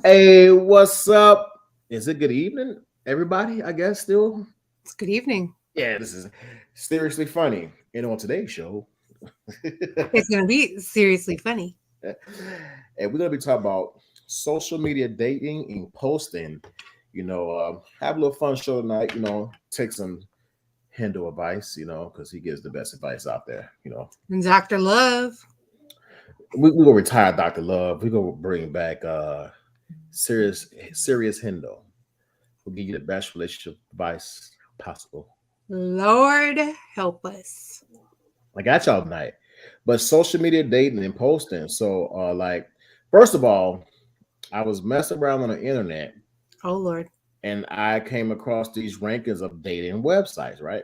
Hey, what's up? Is it good evening, everybody? I guess still. It's good evening. Yeah, this is seriously funny. On today's show, It's going to be seriously funny. and we're gonna be talking about social media dating and posting. Have a little fun show tonight. Take some Hindu advice. Because he gives the best advice out there. And Dr. Love. We gonna retire Dr. Love. We gonna bring back serious Hindu. We'll give you the best relationship advice possible. Lord help us. I got y'all tonight. But social media dating and posting. So, first of all, I was messing around on the internet Oh, Lord. and I came across these rankings of dating websites, right?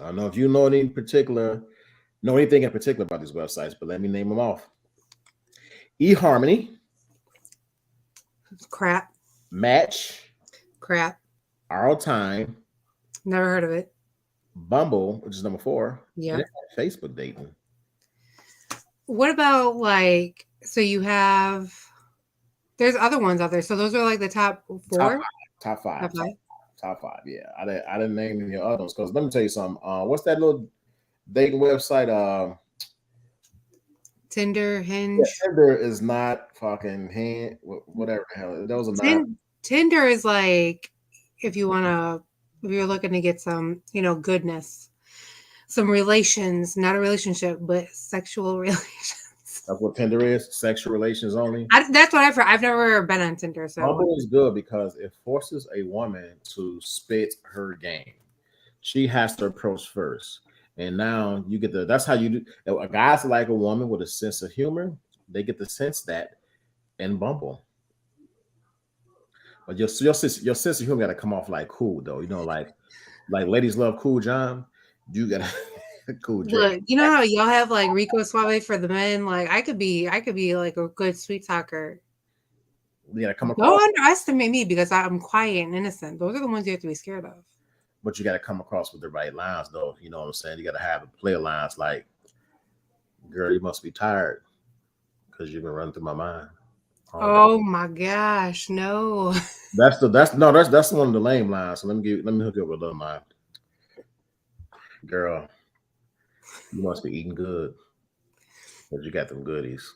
I don't know if you know anything in particular about these websites, but let me name them off. eHarmony, Crap. Match, Crap. Our Time, Never heard of it. Bumble, which is number 4, and Yep. then Facebook dating. What about so you have, there's other ones out there. So those are like the top Top four? five, top Top five, top, five? top five. Yeah, I didn't name any others because let me tell you something. What's that little dating website? Tinder, Yeah, Hinge. Tinder is not fucking hand. Whatever the hell. Those are not. Tinder is like if you want to, if you're looking to get some, goodness, some relations, not a relationship, but sexual relations. That's what Tinder is. Sexual relations only. That's what I've heard. I've never been on Tinder, so Bumble is good because it forces a woman to spit her game. She has to approach first, and now you get the. That's how you do. A guy's like a woman with a sense of humor. They get the sense that in Bumble. But your sense of humor got to come off like cool though. Like ladies love Cool John. You got to Cool J. look, you know how y'all have like Rico Suave for the men? Like I could be like a good sweet talker. You got to come Don't across, underestimate me because I'm quiet and innocent. Those are the ones you have to be scared of. but you got to come across with the right lines though. You know what I'm saying? You got to have the player lines like, "Girl, you must be tired because you've been running through my mind all day." Oh my gosh, no. That's one of the lame lines. So let me hook you up with a little mine. Girl, you must be eating good because you got them goodies.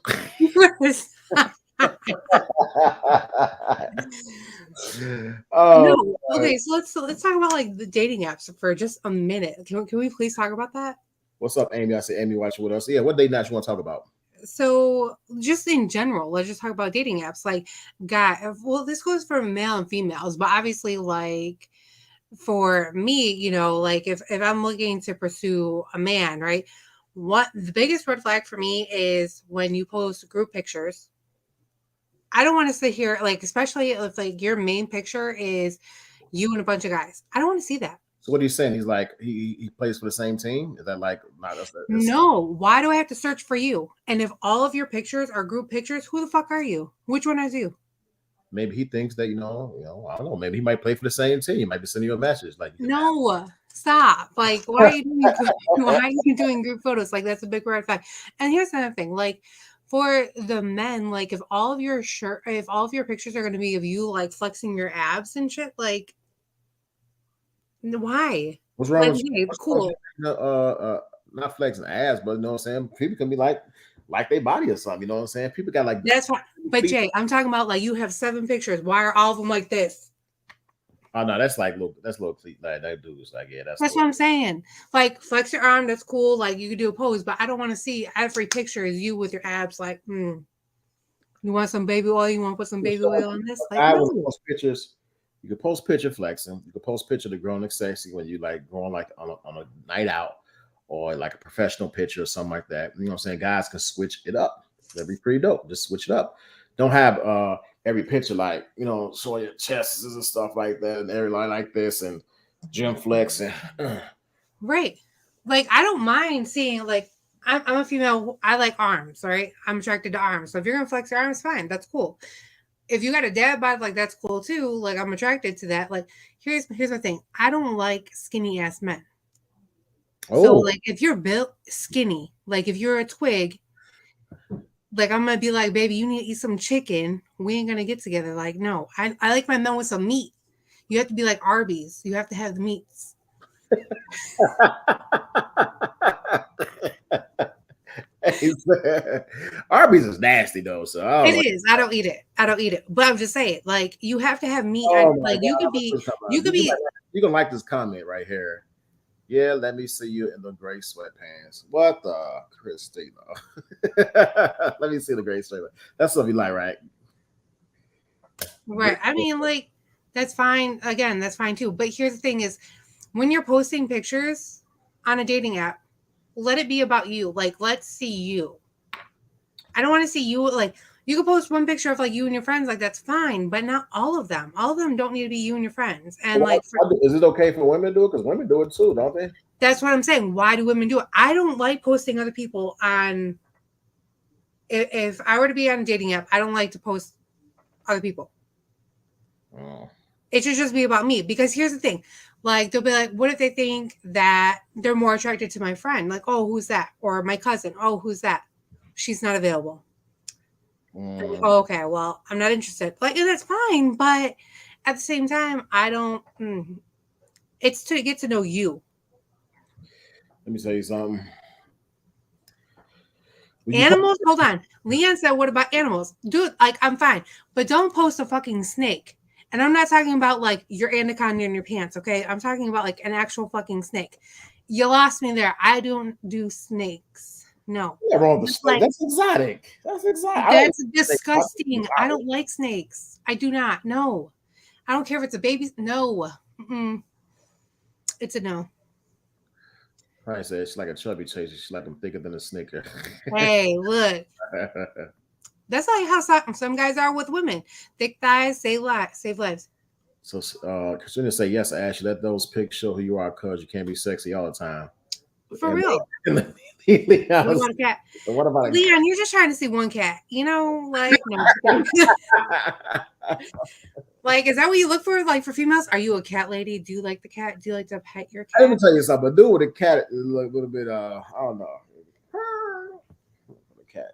Oh, No. Okay, so let's talk about like the dating apps for just a minute. Can we please talk about that? what's up, Amy? I said, Amy, watching with us. Yeah, what date night you want to talk about? So just in general, let's just talk about dating apps. Like, well, this goes for male and females, but obviously, like for me, like if I'm looking to pursue a man, right? What the biggest red flag for me is when you post group pictures. I don't want to sit here, like, especially if like your main picture is you and a bunch of guys. I don't want to see that. So what are you saying? He's like he plays for the same team. Is that like not that's No, why do I have to search for you? And if all of your pictures are group pictures, who the fuck are you? Which one is you? maybe he thinks that I don't know. Maybe he might play for the same team. He might be sending you a message like you can have. No, stop. Like, why are you doing why are you doing group photos? Like that's a big red flag. And here's another thing, like for the men, like if all of your pictures are gonna be of you like flexing your abs and shit, like why? What's wrong Like, with okay, what's wrong with cool. not flexing ass, but you know what I'm saying? People can be like their body or something. You know what I'm saying? People got like That's fine. But feet. Jay, I'm talking about like you have 7 pictures. Why are all of them like this? Oh no, that's like little. That's little. Like that dude's like yeah, that's That's little. what I'm saying. Like flex your arm, that's cool. Like you can do a pose, but I don't want to see every picture is you with your abs. Like, you want some baby oil? You want to put some baby oil on this? Like, I no. will post pictures. You can post picture flexing. You can post picture of the growing sexy when you like going like on a night out or like a professional picture or something like that. You know what I'm saying? Guys can switch it up. That'd be pretty dope. Just switch it up. Don't have every picture like, showing your chests and stuff like that and every line like this and gym flex and Right. Like, I don't mind seeing, like, I'm a female. I like arms, right? I'm attracted to arms. So if you're going to flex your arms, fine. That's cool. If you got a dad bod, like, that's cool too. Like, I'm attracted to that. Like, here's my thing. I don't like skinny ass men. So, oh, like, if you're built skinny, like, if you're a twig, Like I'm gonna be like, baby, you need to eat some chicken. We ain't gonna get together. Like, no, I like my men with some meat. You have to be like Arby's. You have to have the meats. Arby's is nasty though, so I It don't like. is. I don't eat it. I don't eat it. But I'm just saying, like, you have to have meat. Oh And my like, god, you I could was be, just talking you about could you. be. You gonna like this comment right here? Yeah, let me see you in the gray sweatpants. What the Christina? Let me see the gray sweatpants. That's what you like, right? Right. I mean, like, that's fine. Again, that's fine too. But here's the thing: is when you're posting pictures on a dating app, let it be about you. Like, let's see you. I don't want to see you. Like, you can post one picture of like you and your friends, like that's fine, but not all of them. All of them don't need to be you and your friends. And like, Is it okay for women to do it? Because women do it too, don't they? that's what I'm saying. Why do women do it? I don't like posting other people on. If I were to be on a dating app, I don't like to post other people. Oh. It should just be about me. Because here's the thing. Like, they'll be like, what if they think that they're more attracted to my friend? Like, oh, who's that? Or my cousin. Oh, who's that? She's not available. Oh, okay, well, I'm not interested. Like, and that's fine. But at the same time, I don't. It's to get to know you. Let me tell you something. Animals, hold on. Leon said, what about animals? Dude, like, I'm fine. But don't post a fucking snake. And I'm not talking about like your anaconda in your pants, okay? I'm talking about like an actual fucking snake. You lost me there. I don't do snakes. No. Yeah, wrong with Like, that's exotic. That's exotic. that's disgusting. I don't like snakes. I do not. No. I don't care if it's a baby. No. Mm-mm. It's a no. I said it's like a chubby chaser. She's like I'm thicker than a snicker. Hey, look. That's like how some guys are with women. Thick thighs save lives. So Christina say yes, Ash. Let those pics show who you are, cuz you can't be sexy all the time. For real. What about a cat? What about Leon, you're just trying to see one cat. You know, like no. Like, is that what you look for? Like for females? Are you a cat lady? Do you like the cat? Do you like to pet your cat? Let me tell you something. A dude with a cat is a little bit I don't know. A cat.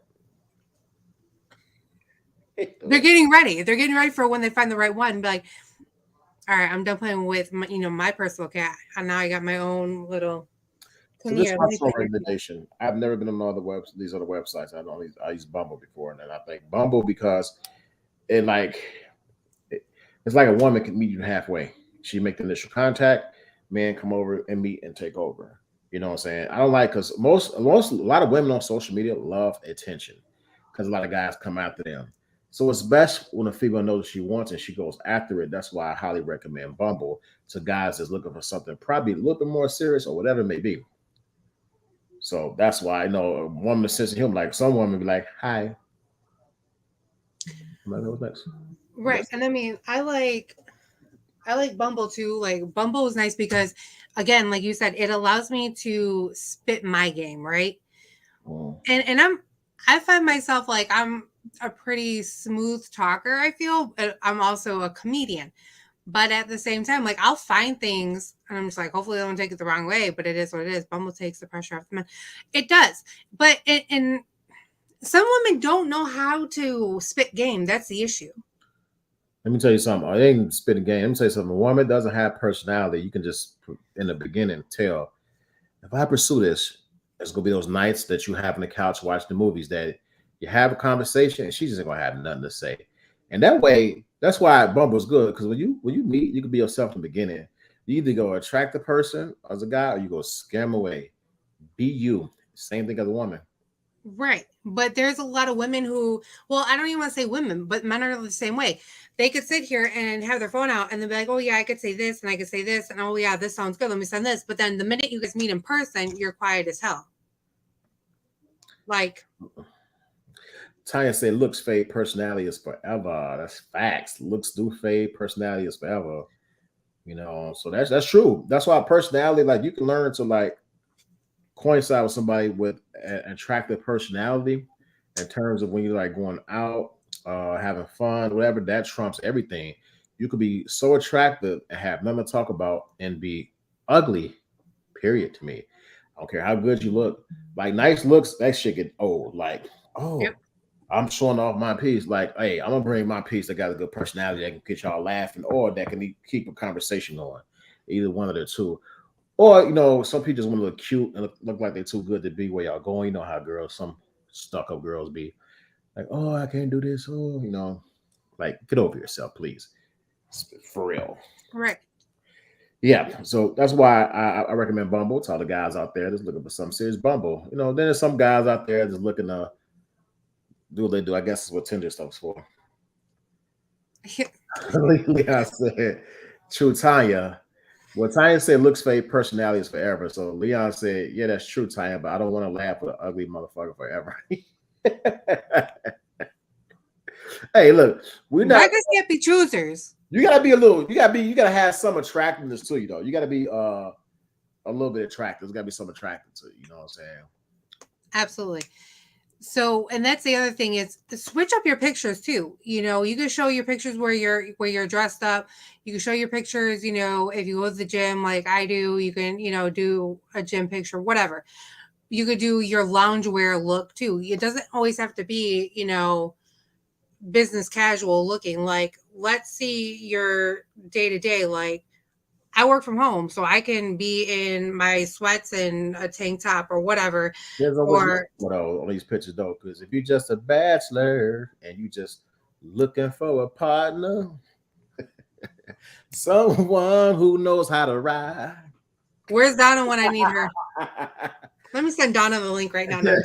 They're getting ready. They're getting ready for when they find the right one. Be like, all right, I'm done playing with my, my personal cat, and now I got my own little. So this is my sole recommendation. I've never been on these other websites. I used Bumble before, and then I think Bumble because it's like a woman can meet you halfway. She make the initial contact, man come over and meet and take over. You know what I'm saying? I don't like because a lot of women on social media love attention because a lot of guys come after them. So it's best when a female knows what she wants and she goes after it. That's why I highly recommend Bumble to guys that's looking for something probably a little bit more serious or whatever it may be. So that's why I know a woman sense of humor. Like some women be like, "Hi." What's next? Right, and I mean, I like Bumble too. Like Bumble is nice because, again, like you said, it allows me to spit my game, right? And I find myself like I'm a pretty smooth talker. I feel, but I'm also a comedian. But at the same time, like I'll find things, and I'm just like, hopefully, they don't take it the wrong way. But it is what it is. Bumble takes the pressure off the men. It does, but and some women don't know how to spit game. That's the issue. Let me tell you something. I ain't spitting game. Let me tell you something. A woman doesn't have personality. You can just in the beginning tell. If I pursue this, it's gonna be those nights that you have on the couch watching the movies that you have a conversation and she's just gonna have nothing to say. And that way, that's why Bumble's good because when you meet, you can be yourself in the beginning. You either go attract the person as a guy or you go scare them away. Be you. Same thing as a woman. Right. But there's a lot of women who, well, I don't even want to say women, but men are the same way. They could sit here and have their phone out and they'll be like, oh, yeah, I could say this and I could say this. And oh, yeah, this sounds good. Let me send this. But then the minute you guys meet in person, you're quiet as hell. Like, Tanya said, looks fade, personality is forever. That's facts. Looks do fade, personality is forever. You know, so that's true. That's why personality, like you can learn to like coincide with somebody with an attractive personality in terms of when you're like going out, having fun, whatever, that trumps everything. You could be so attractive and have nothing to talk about and be ugly, period, to me. I don't care how good you look. Like nice looks, that shit get old. Like, oh, yep. I'm showing off my piece. Like, hey, I'm gonna bring my piece that got a good personality that can get y'all laughing, or that can keep a conversation going. Either one of the two. Or some people just want to look cute and look like they're too good to be where y'all going. You know how girls, some stuck up girls be like, oh, I can't do this. Oh, like get over yourself, please. For real. Right. Yeah. So that's why I recommend Bumble to all the guys out there that's looking for some serious Bumble. Then there's some guys out there that's looking to do what they do. I guess is what Tinder stuff's for. Leon said, true Tanya. Well, Tanya said looks fake, personality is forever. So Leon said, yeah, that's true, Tanya, but I don't want to laugh with an ugly motherfucker forever. Hey, look, we're not. Beggars can't be choosers. You gotta be a little. You gotta have some attractiveness to you, though. You gotta be a little bit attractive. There's gotta be some attractive to you. You know what I'm saying? Absolutely. So, and that's the other thing is switch up your pictures too. You can show your pictures where you're dressed up. You can show your pictures, if you go to the gym like I do, you can, do a gym picture, whatever. You could do your loungewear look too. It doesn't always have to be, business casual looking. Like, let's see your day to day. Like, I work from home, so I can be in my sweats and a tank top or whatever. On these pictures though, because if you're just a bachelor and you just looking for a partner, someone who knows how to ride. Where's Donna when I need her? Let me send Donna the link right now. No,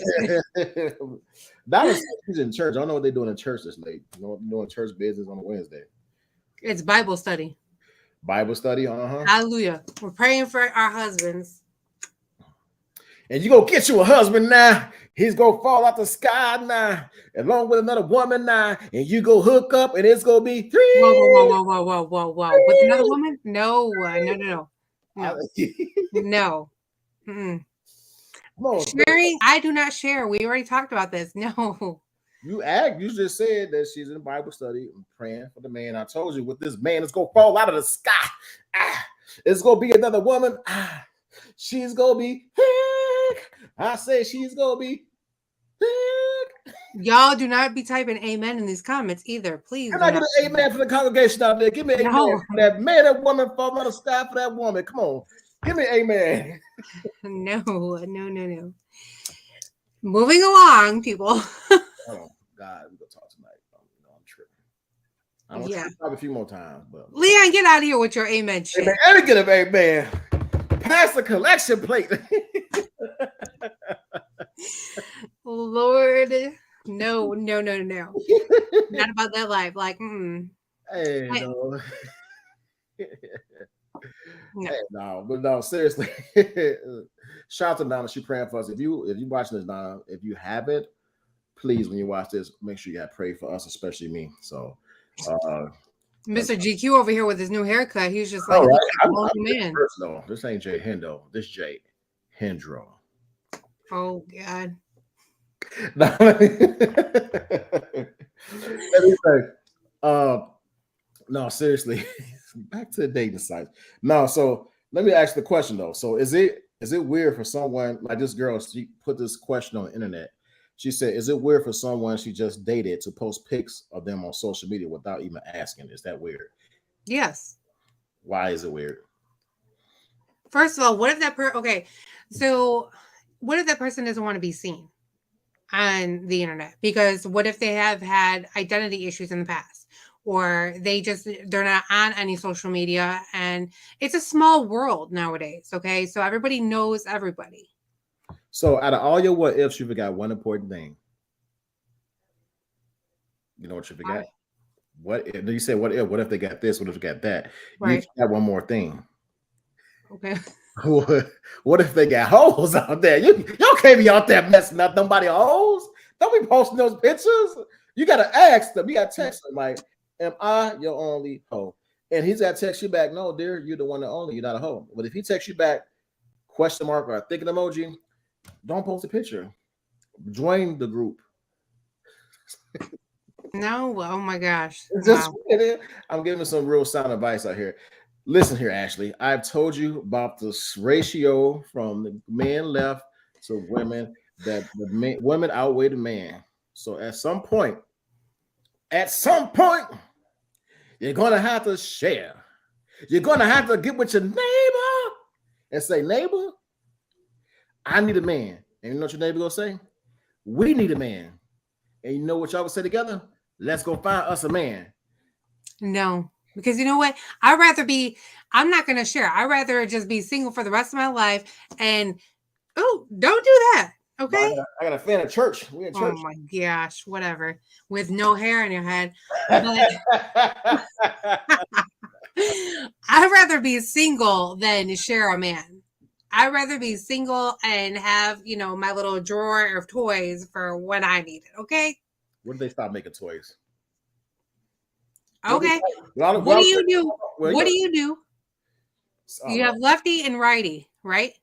Donna's in church. I don't know what they're doing in church this late. Doing church business on a Wednesday. It's Bible study. Bible study, Hallelujah. We're praying for our husbands. And you go get you a husband now. He's gonna fall out the sky now, along with another woman now, and you go hook up, and it's gonna be three. Whoa. With another woman? No. No. Mm-mm. Sharing, I do not share. We already talked about this. No. You just said that she's in Bible study and praying for the man. I told you, with this man, it's gonna fall out of the sky. It's gonna be another woman. She's gonna be. I say she's gonna be. Y'all do not be typing amen in these comments either, please. Can I get an amen for the congregation out there? Give me an amen for that man, that woman, fall out of the sky for that woman. Come on, give me an amen. No. Moving along, people. Oh God, we're gonna talk tonight. I'm tripping. I'm gonna talk a few more times, but Leon, get out of here with your amen shit. Amen. Let me get an amen. Pass the collection plate. Lord, no. Not about that life. Like, Hey, no. No. But no, seriously. Shout out to Donna. She praying for us. If you watching this, Donna, if you haven't, please, when you watch this, make sure you have pray for us, especially me. So, Mr. GQ over here with his new haircut, he's just like, I'm man. No, this ain't Jay Hendo. This Jay Hendro. Oh God. No, seriously. Back to the dating sites. No, so let me ask the question though. So is it weird for someone like this girl? She put this question on the internet. She said, is it weird for someone she just dated to post pics of them on social media without even asking? Is that weird? Yes. Why is it weird? First of all, what if that person doesn't want to be seen on the internet? Because what if they have had identity issues in the past, or they're not on any social media, and it's a small world nowadays. Okay. So everybody knows everybody. So out of all your what ifs, you forgot one important thing. You know what you forgot? What if you say what if? What if they got this? What if they got that? Right. You got one more thing. Okay. What if they got hoes out there? Y'all can't be out there messing up nobody hoes. Don't be posting those pictures. You gotta ask them. You gotta text them like, "Am I your only hoe?" And he's gotta text you back, "No, dear, you're the one and only. You're not a hoe." But if he texts you back, question mark or a thinking emoji, don't post a picture. Join the group. No, oh my gosh. I'm giving some real sound advice out here. Listen here, Ashley. I've told you about this ratio from the men left to women, that the women outweigh the man. So at some point, you're gonna have to share. You're gonna have to get with your neighbor and say, neighbor, I need a man. And you know what your neighbor gonna say? We need a man. And you know what y'all gonna say together? Let's go find us a man. No, because you know what? I'm not going to share. I'd rather just be single for the rest of my life. And, don't do that. Okay. I got a fan of church. We in church. Oh my gosh. Whatever. With no hair in your head. But I'd rather be single than share a man. I'd rather be single and have, my little drawer of toys for when I need it. Okay. When did they stop making toys? Okay. What do you do? What do you do? You have lefty and righty, right?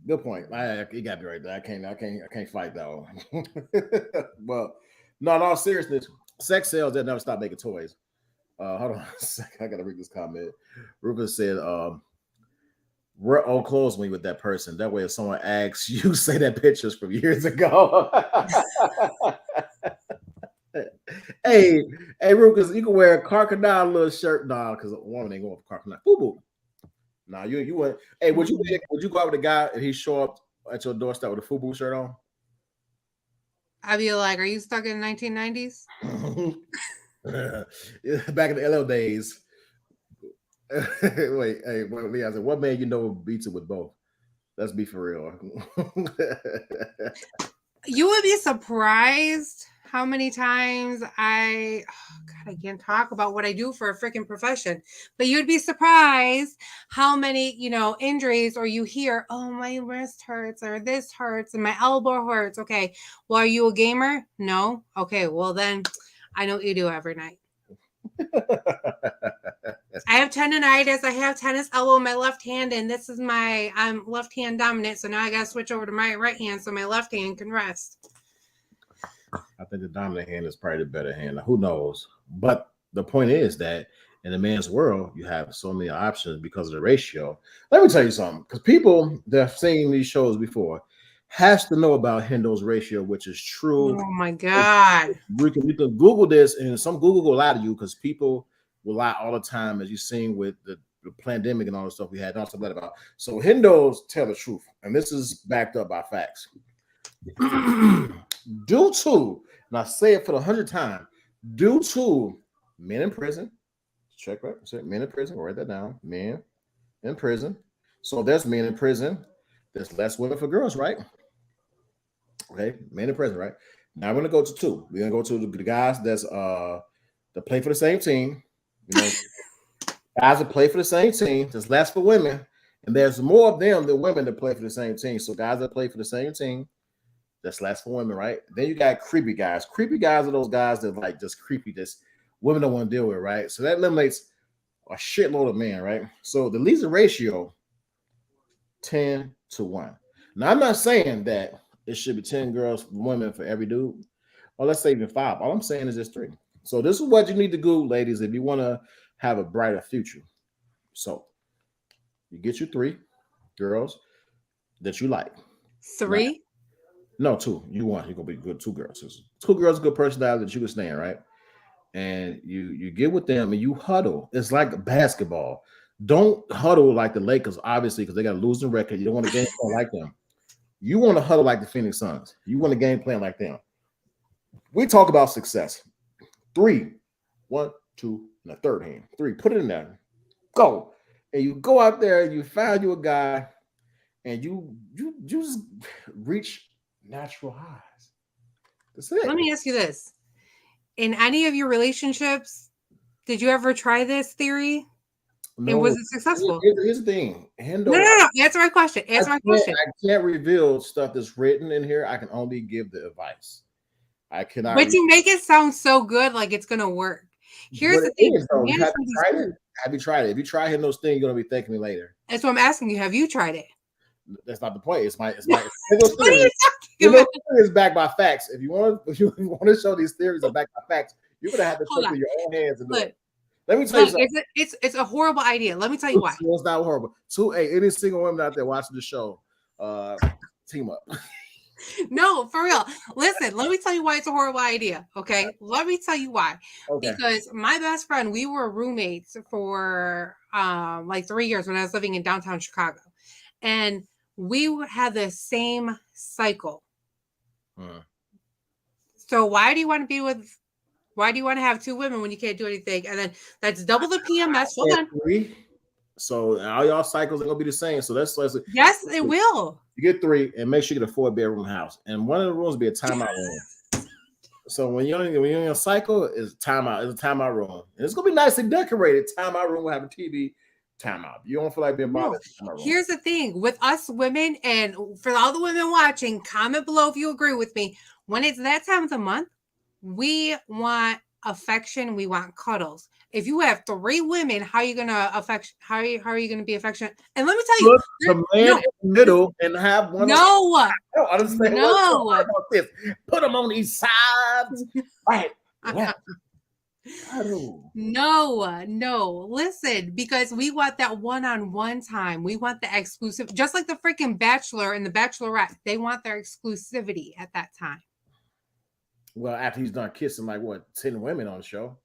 Good point. You got me right there. I can't fight that one. But no, in all seriousness, sex sales, they never stop making toys. Hold on a second. I gotta read this comment. Rufus said, we're all close me with that person. That way, if someone asks, you say that pictures from years ago. hey, Rufus, you can wear a crocodile little shirt. Nah, because a woman ain't going for crocodile. Boo boo. Nah, you went. Hey, would you go out with a guy if he show up at your doorstep with a FUBU shirt on? I'd be like, are you stuck in the 1990s? Back in the LL days. Wait, Lee, I said, what man beats it with both? Let's be for real. You would be surprised how many times I can't talk about what I do for a freaking profession, but you'd be surprised how many, injuries, or you hear, oh, my wrist hurts or this hurts and my elbow hurts. Okay. Well, are you a gamer? No. Okay. Well, then I know what you do every night. I have tendonitis. I have tennis elbow in my left hand, and this is I'm left hand dominant. So now I got to switch over to my right hand so my left hand can rest. I think the dominant hand is probably the better hand. Who knows? But the point is that in a man's world, you have so many options because of the ratio. Let me tell you something, because people that have seen these shows before has to know about Hendo's ratio, which is true. Oh my God. You can Google this, and some Google will lie to you because people will lie all the time, as you've seen with the pandemic and all the stuff we had. Not something about. So Hendo's tell the truth, and this is backed up by facts. Due to, and I say it for the 100th time, due to men in prison, check right, men in prison, write that down, men in prison. So there's men in prison, there's less women for girls, right? Okay, men in prison, right? Now we're gonna go to two. We're gonna go to the guys that play for the same team. Guys that play for the same team, there's less for women, and there's more of them than women that play for the same team. So guys that play for the same team, that's less for women, right? Then you got creepy guys. Creepy guys are those guys that like just creepy, just women don't want to deal with, right? So that eliminates a shitload of men, right? So the Lisa ratio, 10 to 1. Now, I'm not saying that it should be 10 girls, women for every dude, or let's say even 5. All I'm saying is just 3. So this is what you need to do, ladies, if you want to have a brighter future. So you get your 3 girls that you like. 3? Right? No, 2. You're gonna be good. 2 girls. 2 girls, good personality that you can stand, right? And you get with them and you huddle. It's like basketball. Don't huddle like the Lakers, obviously, because they got a losing record. You don't want to game plan like them. You want to huddle like the Phoenix Suns. You want to game plan like them. We talk about success. 3, 1, 2, and a third hand. 3. Put it in there. Go. And you go out there and you find you a guy, and you just reach natural highs. That's it. Let me ask you this. In any of your relationships, did you ever try this theory? No. And was it successful? Here's the thing. No. Answer my question. I can't reveal stuff that's written in here. I can only give the advice. I cannot. But you make it sound so good, like it's gonna work. Here's the thing. Have you tried it? If you try hitting those things, you're gonna be thanking me later. That's what I'm asking you. Have you tried it? That's not the point. It's my what are you talking about? It's backed by facts. If you want to show these theories are backed by facts, you're gonna have to take it in your own hands and do it. Let me tell you something. It's a horrible idea. Let me tell you why. It's not horrible. Any single women out there watching the show, Team up. No, for real. Listen, let me tell you why it's a horrible idea. Okay. Let me tell you why. Okay. Because my best friend, we were roommates for like 3 years when I was living in downtown Chicago. And we had the same cycle. So why do you want to have two women when you can't do anything? And then that's double the PMS. Hold on. So all y'all cycles are gonna be the same. So let's yes, it will. You get 3 and make sure you get a 4-bedroom house. And one of the rooms be a timeout room. So when you're in a cycle, it's timeout. It's a timeout room. And it's gonna be nicely decorated. Timeout room will have a TV. Timeout. You don't feel like being bothered. No. Here's the thing with us women, and for all the women watching, comment below if you agree with me. When it's that time of the month, we want affection. We want cuddles. If you have 3 women, how are you gonna How are you gonna be affectionate? And let me tell you, put the man in the middle and have one. No, I don't understand. No, about this. Put them on these sides. Right. No. Listen, because we want that one-on-one time. We want the exclusive, just like the freaking Bachelor and the Bachelorette. They want their exclusivity at that time. Well, after he's done kissing like 10 women on the show.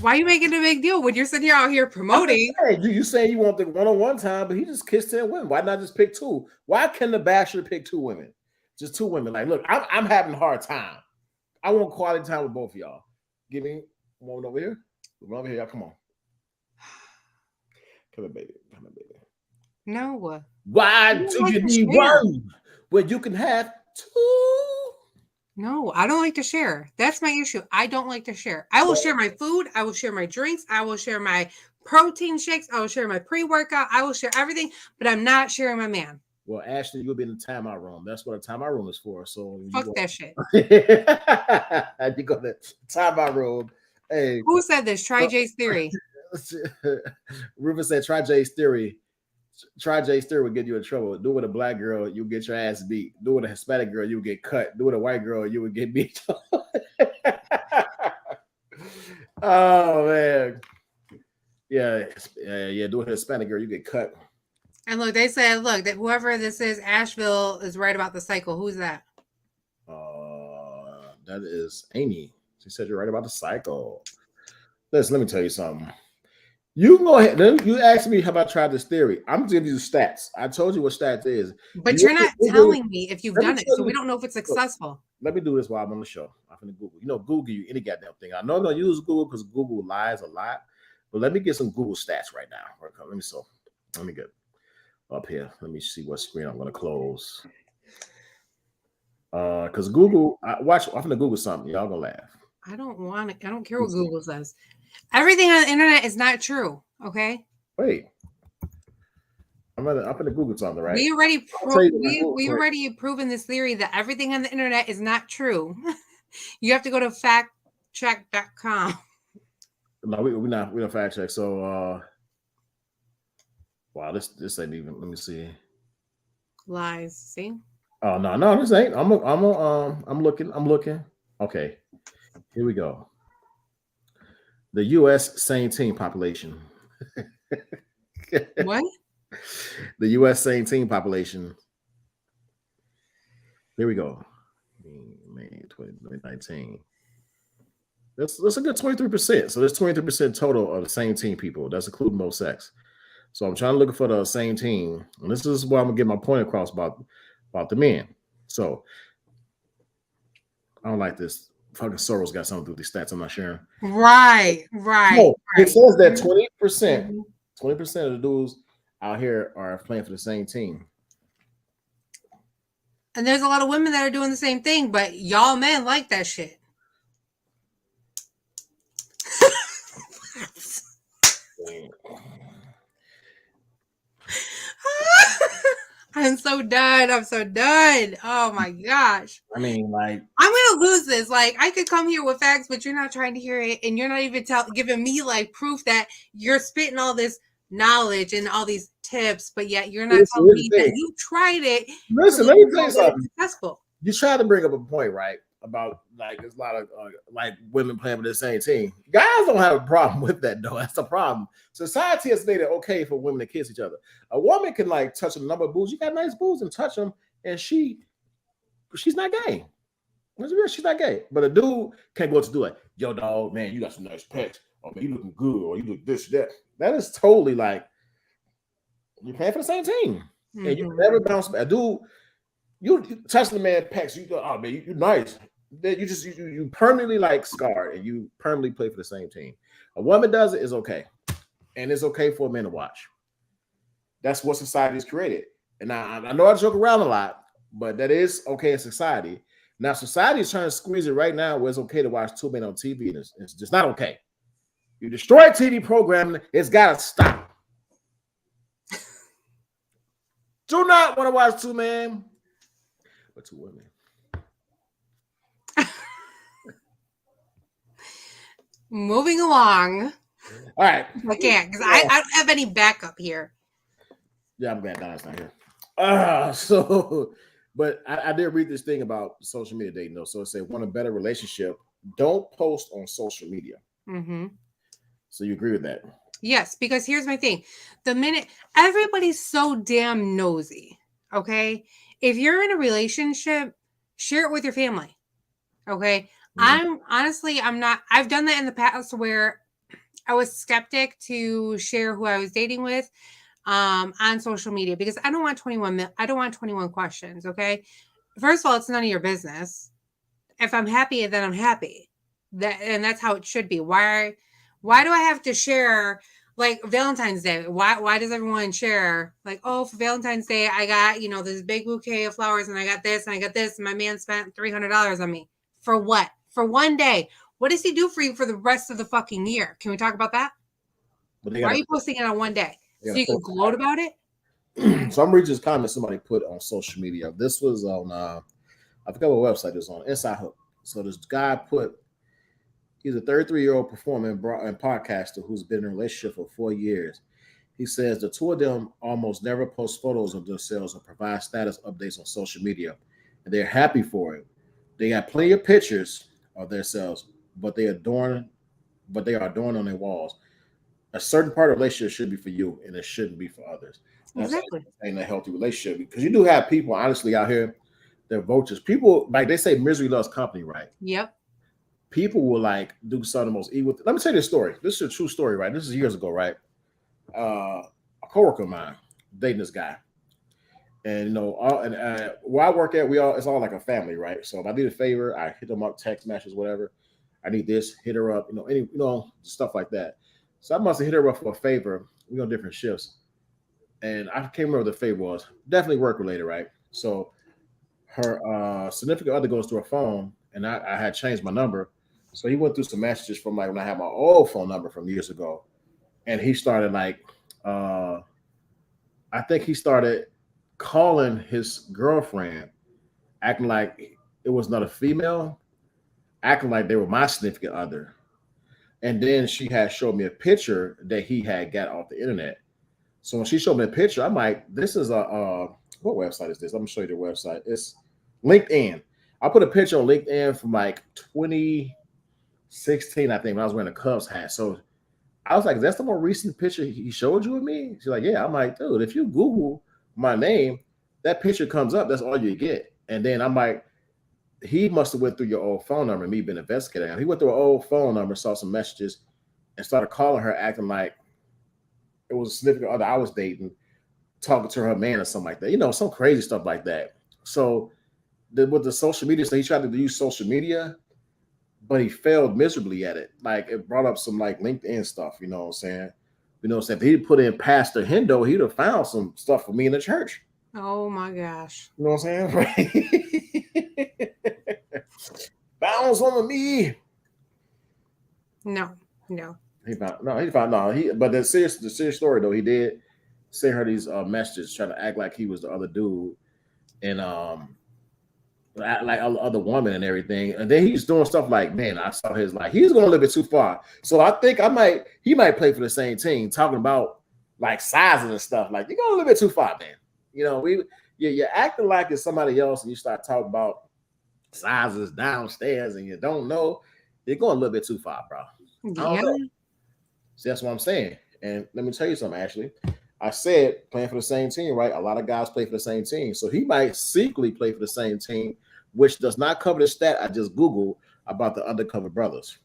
Why are you making a big deal when you're sitting here out here promoting? Hey, you say you want the one-on-one time, but he just kissed 10 women. Why not just pick 2? Why can the Bachelor pick 2 women? Just 2 women. Like, look, I'm having a hard time. I want quality time with both of y'all. Give me one over here. One over here, y'all. Come on. Come on, baby. No. Why do you need one where you can have 2? No, I don't like to share. That's my issue. I don't like to share. I will share my food. I will share my drinks. I will share my protein shakes. I will share my pre-workout. I will share everything, but I'm not sharing my man. Well, Ashley, you'll be in the timeout room. That's what a timeout room is for. So fuck that shit. You go to the timeout room. Hey, who said this? Try Jay's theory. Rufus said, "Try Jay's theory. Try Jay's theory will get you in trouble. Do it with a black girl, you'll get your ass beat. Do it with a Hispanic girl, you'll get cut. Do it with a white girl, you will get beat." Oh man, yeah. Do it with a Hispanic girl, you get cut. And look, they said, look, that whoever this is, Asheville is right about the cycle. Who's that? That is Amy. She said you're right about the cycle. Let me tell you something. You can go ahead. Then you asked me, have I tried this theory? I'm giving you stats. I told you what stats is. But you're not telling me if you've done it, so we don't know if it's successful. Let me do this while I'm on the show. I'm going to Google. Google give you any goddamn thing. I know I don't use Google because Google lies a lot. But let me get some Google stats right now. Let me get up here. Let me see what screen I'm going to close. Because Google, I'm going to Google something. Y'all going to laugh. I don't want it. I don't care what Google says. Everything on the internet is not true. Okay. Wait. I'm gonna Google something, right? We already proven this theory that everything on the internet is not true. You have to go to factcheck.com. No, we don't fact check. So wow, this ain't even. Let me see. Lies. See? Oh no, this ain't. I'm looking. Okay, here we go. The U.S. sane teen population. What? The U.S. sane teen population. Here we go. May 2019. That's a good 23%. So there's 23% total of the same teen people. That's including both sex. So I'm trying to look for the same teen, and this is where I'm gonna get my point across about the men. So I don't like this. Fucking Soros got something to do with these stats. I'm not sharing. Right. No, it says that 20% of the dudes out here are playing for the same team. And there's a lot of women that are doing the same thing, but y'all men like that shit. I'm so done. Oh my gosh. I mean, like, I'm gonna lose this. Like, I could come here with facts, but you're not trying to hear it, and you're not even giving me like proof that you're spitting all this knowledge and all these tips, but yet you're not telling me that you tried it. Listen, let me tell you something. Successful. You try to bring up a point, right? about like there's a lot of like women playing for the same team. Guys don't have a problem with that though. That's the problem. Society has made it okay for women to kiss each other. A woman can like touch a number of boobs. You got nice boobs and touch them, and she's not gay. She's not gay. But a dude can't go to do it. Yo, dog, man, you got some nice pecs. Oh man, you looking good, or you look this, that. That is totally like you're playing for the same team, and you never bounce back. Dude, you touch the man pecs. You go, oh man, you nice. Then you permanently like scarred, and you permanently play for the same team. A woman does it is okay, and it's okay for a man to watch. That's what society has created. And I know I joke around a lot, but that is okay in society. Now society is trying to squeeze it right now where it's okay to watch two men on TV, and it's just not okay. You destroy TV programming, it's got to stop. Do not want to watch two men, but two women. Moving along. All right. I can't because I don't have any backup here. Yeah, I'm glad Donna's not here. But I did read this thing about social media dating though. So it said, want a better relationship, don't post on social media. Mm-hmm. So you agree with that? Yes, because here's my thing. The minute everybody's so damn nosy, okay? If you're in a relationship, share it with your family. Okay. Mm-hmm. I'm not, I've done that in the past where I was skeptic to share who I was dating with on social media because I don't want 21 questions. Okay. First of all, it's none of your business. If I'm happy, then I'm happy. And that's how it should be. Why do I have to share like Valentine's Day? Why does everyone share like, oh, for Valentine's Day, I got, this big bouquet of flowers and I got this and I got this. And my man spent $300 on me. For what? For one day. What does he do for you for the rest of the fucking year? Can we talk about that? Why are you posting it on one day? So you can gloat about it? So I'm reading this comment somebody put on social media. This was on, I forgot what website it was on, Inside Hook. So this guy he's a 33-year-old performer and podcaster who's been in a relationship for 4 years. He says the two of them almost never post photos of themselves or provide status updates on social media. And they're happy for it. They got plenty of pictures of themselves, but they are adorned on their walls. A certain part of the relationship should be for you, and it shouldn't be for others. That's exactly in a healthy relationship, because you do have people, honestly, out here, they're vultures. People, like they say, misery loves company, right? Yep. People will like do some of the most evil. Let me tell you this story. This is a true story, right? This is years ago, right? A coworker of mine dating this guy, and where I work at, it's all like a family, right? So if I need a favor, I hit them up, text messages, whatever. I need this, hit her up, stuff like that. So I must have hit her up for a favor. We on different shifts, and I can't remember what the favor was. Definitely work related, right? So her significant other goes to her phone, and I had changed my number. So he went through some messages from like when I had my old phone number from years ago. And he started like, I think he started calling his girlfriend, acting like it was not a female, acting like they were my significant other. And then she had showed me a picture that he had got off the internet. So when she showed me a picture, I'm like, this is what website is this? I'm gonna show you the website. It's LinkedIn. I put a picture on LinkedIn from like 2016, I think, when I was wearing a Cubs hat. So I was like, is that the more recent picture he showed you of me? She's like, yeah. I'm like, dude, if you Google my name, that picture comes up. That's all you get. And then I'm like, he must have went through your old phone number, me being investigating. He went through an old phone number, saw some messages, and started calling her, acting like it was a significant other I was dating, talking to her man or something like that. Some crazy stuff like that. So with the social media, so he tried to use social media, but he failed miserably at it. Like it brought up some like LinkedIn stuff, you know what I'm saying? If he put in Pastor Hendo, he'd have found some stuff for me in the church. Oh my gosh. You know what I'm saying? Right? Found some of me. No. But the serious story though, he did send her these messages trying to act like he was the other dude and like other woman and everything. And then he's doing stuff like, man, I saw he's going a little bit too far. So I think he might play for the same team, talking about like sizes and stuff. Like, you're going a little bit too far, man. You're acting like it's somebody else, and you start talking about sizes downstairs and you don't know, you're going a little bit too far, bro. I don't Yeah. know. See, that's what I'm saying. And let me tell you something, Ashley. I said playing for the same team, right? A lot of guys play for the same team. So he might secretly play for the same team, which does not cover the stat I just Googled about the undercover brothers.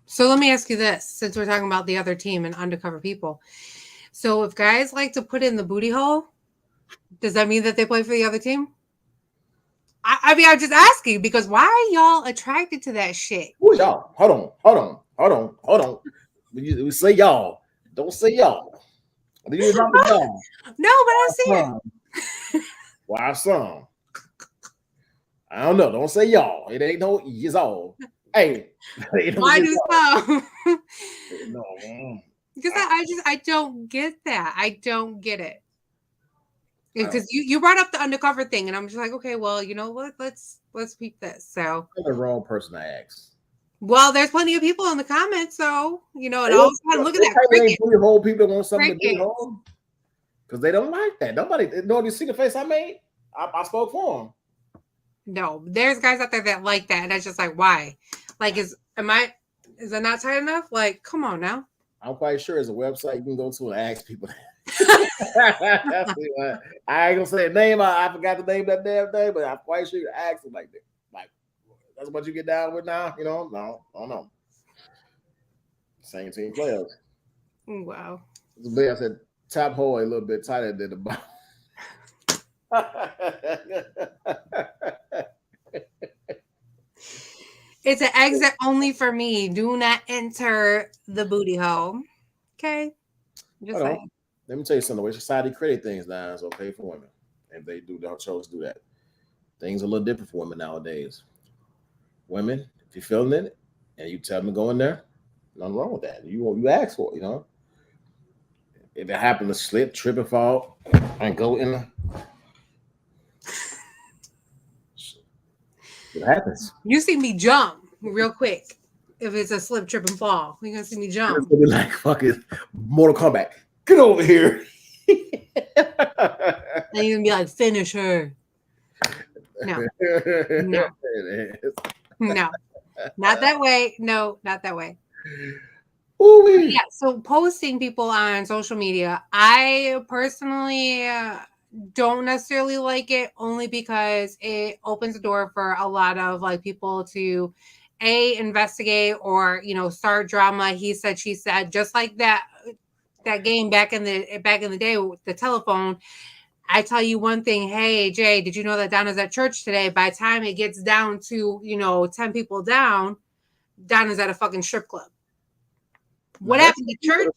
So let me ask you this, since we're talking about the other team and undercover people. So if guys like to put in the booty hole, does that mean that they play for the other team? I mean, I'm just asking because why are y'all attracted to that shit? Who y'all? Hold on. We say y'all. Don't say y'all. You No, but I'm saying. Why some? I don't know. Don't say y'all. It ain't no it's all. Hey, why do so? No. Because I don't get that. I don't get it. Because you brought up the undercover thing, and I'm just like, okay, well, you know what? Let's peep this. So I'm the wrong person to ask. Well, there's plenty of people in the comments, so you know, and all of a sudden, look at that cricket. Whole people want something to do home because they don't like that. Nobody see the face I made. I spoke for them. No, there's guys out there that like that, and that's just like, why? Like, is it not tight enough? Like, come on now. I'm quite sure it's a website you can go to and ask people. I ain't gonna say a name. I forgot the name that damn day, but I'm quite sure you ask them like that. Like, that's what you get down with now. You know, no, I don't know. Same team players. Wow. I said top hole a little bit tighter than the bottom. It's an exit only for me. Do not enter the booty hole. Okay. Just saying. Let me tell you something. The way society created things now is okay for women. And they chose to do that. Things are a little different for women nowadays. Women, if you're feeling it and you tell them to go in there, nothing wrong with that. You ask for it, you know. If it happened to slip, trip, and fall, and go in the it happens. You see me jump real quick. If it's a slip, trip, and fall, you're gonna see me jump. It's gonna be like fucking Mortal Kombat. Get over here. And you're gonna be like, finish her. No. No. Not that way. No, not that way. Ooh-wee. Yeah, so posting people on social media, I personally don't necessarily like it, only because it opens the door for a lot of like people to investigate or start drama. He said, she said, just like that game back in the day with the telephone. I tell you one thing, hey Jay, did you know that Donna's at church today? By the time it gets down to 10 people down, Donna's at a fucking strip club. What happened to church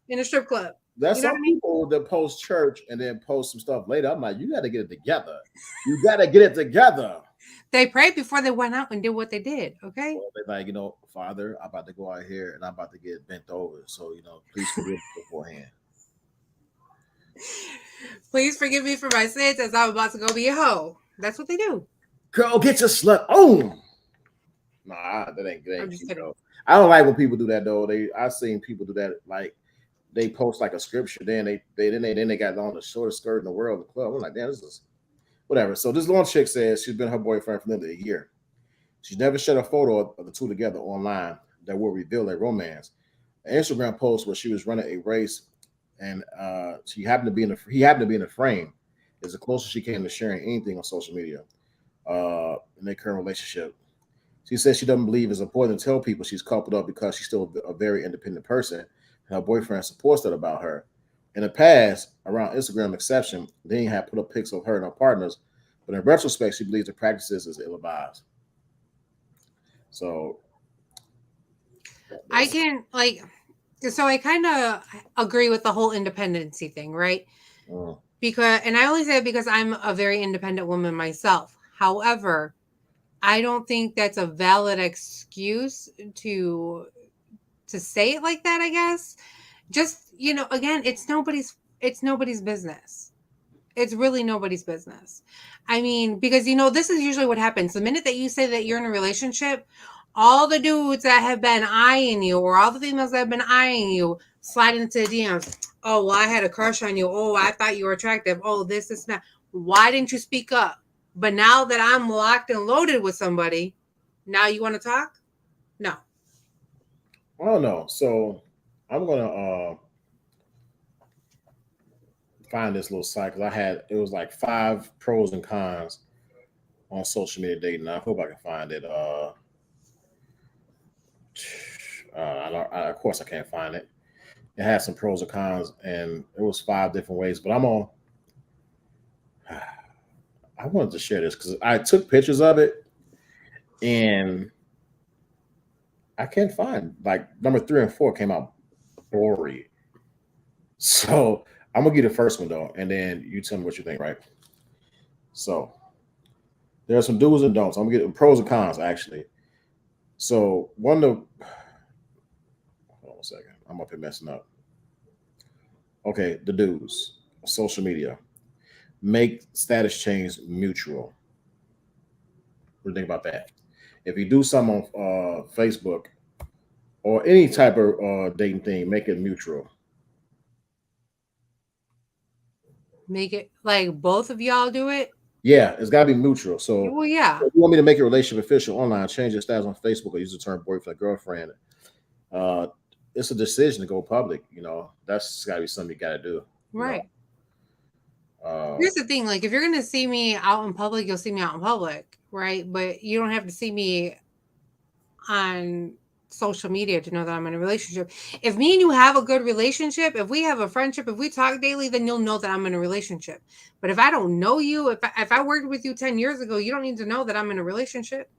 in a strip club? That's some people that post church and then post some stuff later. I'm like, you got to get it together. You got to get it together. They prayed before they went out and did what they did. Okay. Well, they're like, Father, I'm about to go out here and I'm about to get bent over. So, please forgive me beforehand. Please forgive me for my sins as I'm about to go be a hoe. That's what they do. Girl, get your slut on. Nah, that ain't good. I don't like when people do that though. I've seen people do that. Like they post like a scripture, then they got on the shortest skirt in the world in the club. I'm like, damn, this is whatever. So this long chick says she's been her boyfriend for nearly a year. She's never shared a photo of the two together online that will reveal their romance. An Instagram post where she was running a race and he happened to be in the frame is the closest she came to sharing anything on social media in their current relationship. She says she doesn't believe it's important to tell people she's coupled up because she's still a very independent person. And her boyfriend supports that about her. In the past, around Instagram exception, they had put up pics of her and her partners, but in retrospect, she believes the practices is ill-advised. So I can so I kind of agree with the whole independency thing, right? And I only say it because I'm a very independent woman myself. However, I don't think that's a valid excuse to say it like that, I guess. Just, again, it's nobody's business. It's really nobody's business. I mean, because, this is usually what happens. The minute that you say that you're in a relationship, all the dudes that have been eyeing you or all the females that have been eyeing you slide into the DMs. Oh, well, I had a crush on you. Oh, I thought you were attractive. Oh, this, that. Why didn't you speak up? But now that I'm locked and loaded with somebody, now you want to talk? No. I don't know. So I'm gonna find this little site because it was like 5 pros and cons on social media dating. I hope I can find it. Of course I can't find it. It had some pros and cons, and it was 5 different ways. But I'm on. I wanted to share this because I took pictures of it, and I can't find like number 3 and 4 came out blurry. So I'm gonna get the first one though, and then you tell me what you think, right? So there are some do's and don'ts. I'm gonna get the pros and cons actually. So one of the hold on a second, I'm up here messing up. Okay, the do's. Social media. Make status change mutual. What do you think about that? If you do something on Facebook or any type of dating thing, make it mutual. Make it like both of y'all do it. Yeah, it's got to be mutual. So Well, yeah. if you want me to make your relationship official online, change your status on Facebook or use the term boyfriend, girlfriend. Uh, it's a decision to go public. You know, that's got to be something you got to do. Right. Know? Here's the thing: like, if you're gonna see me out in public, you'll see me out in public, right? But you don't have to see me on social media to know that I'm in a relationship. If me and you have a good relationship, if we have a friendship, if we talk daily, then you'll know that I'm in a relationship. But if I don't know you, if I worked with you 10 years ago, you don't need to know that I'm in a relationship.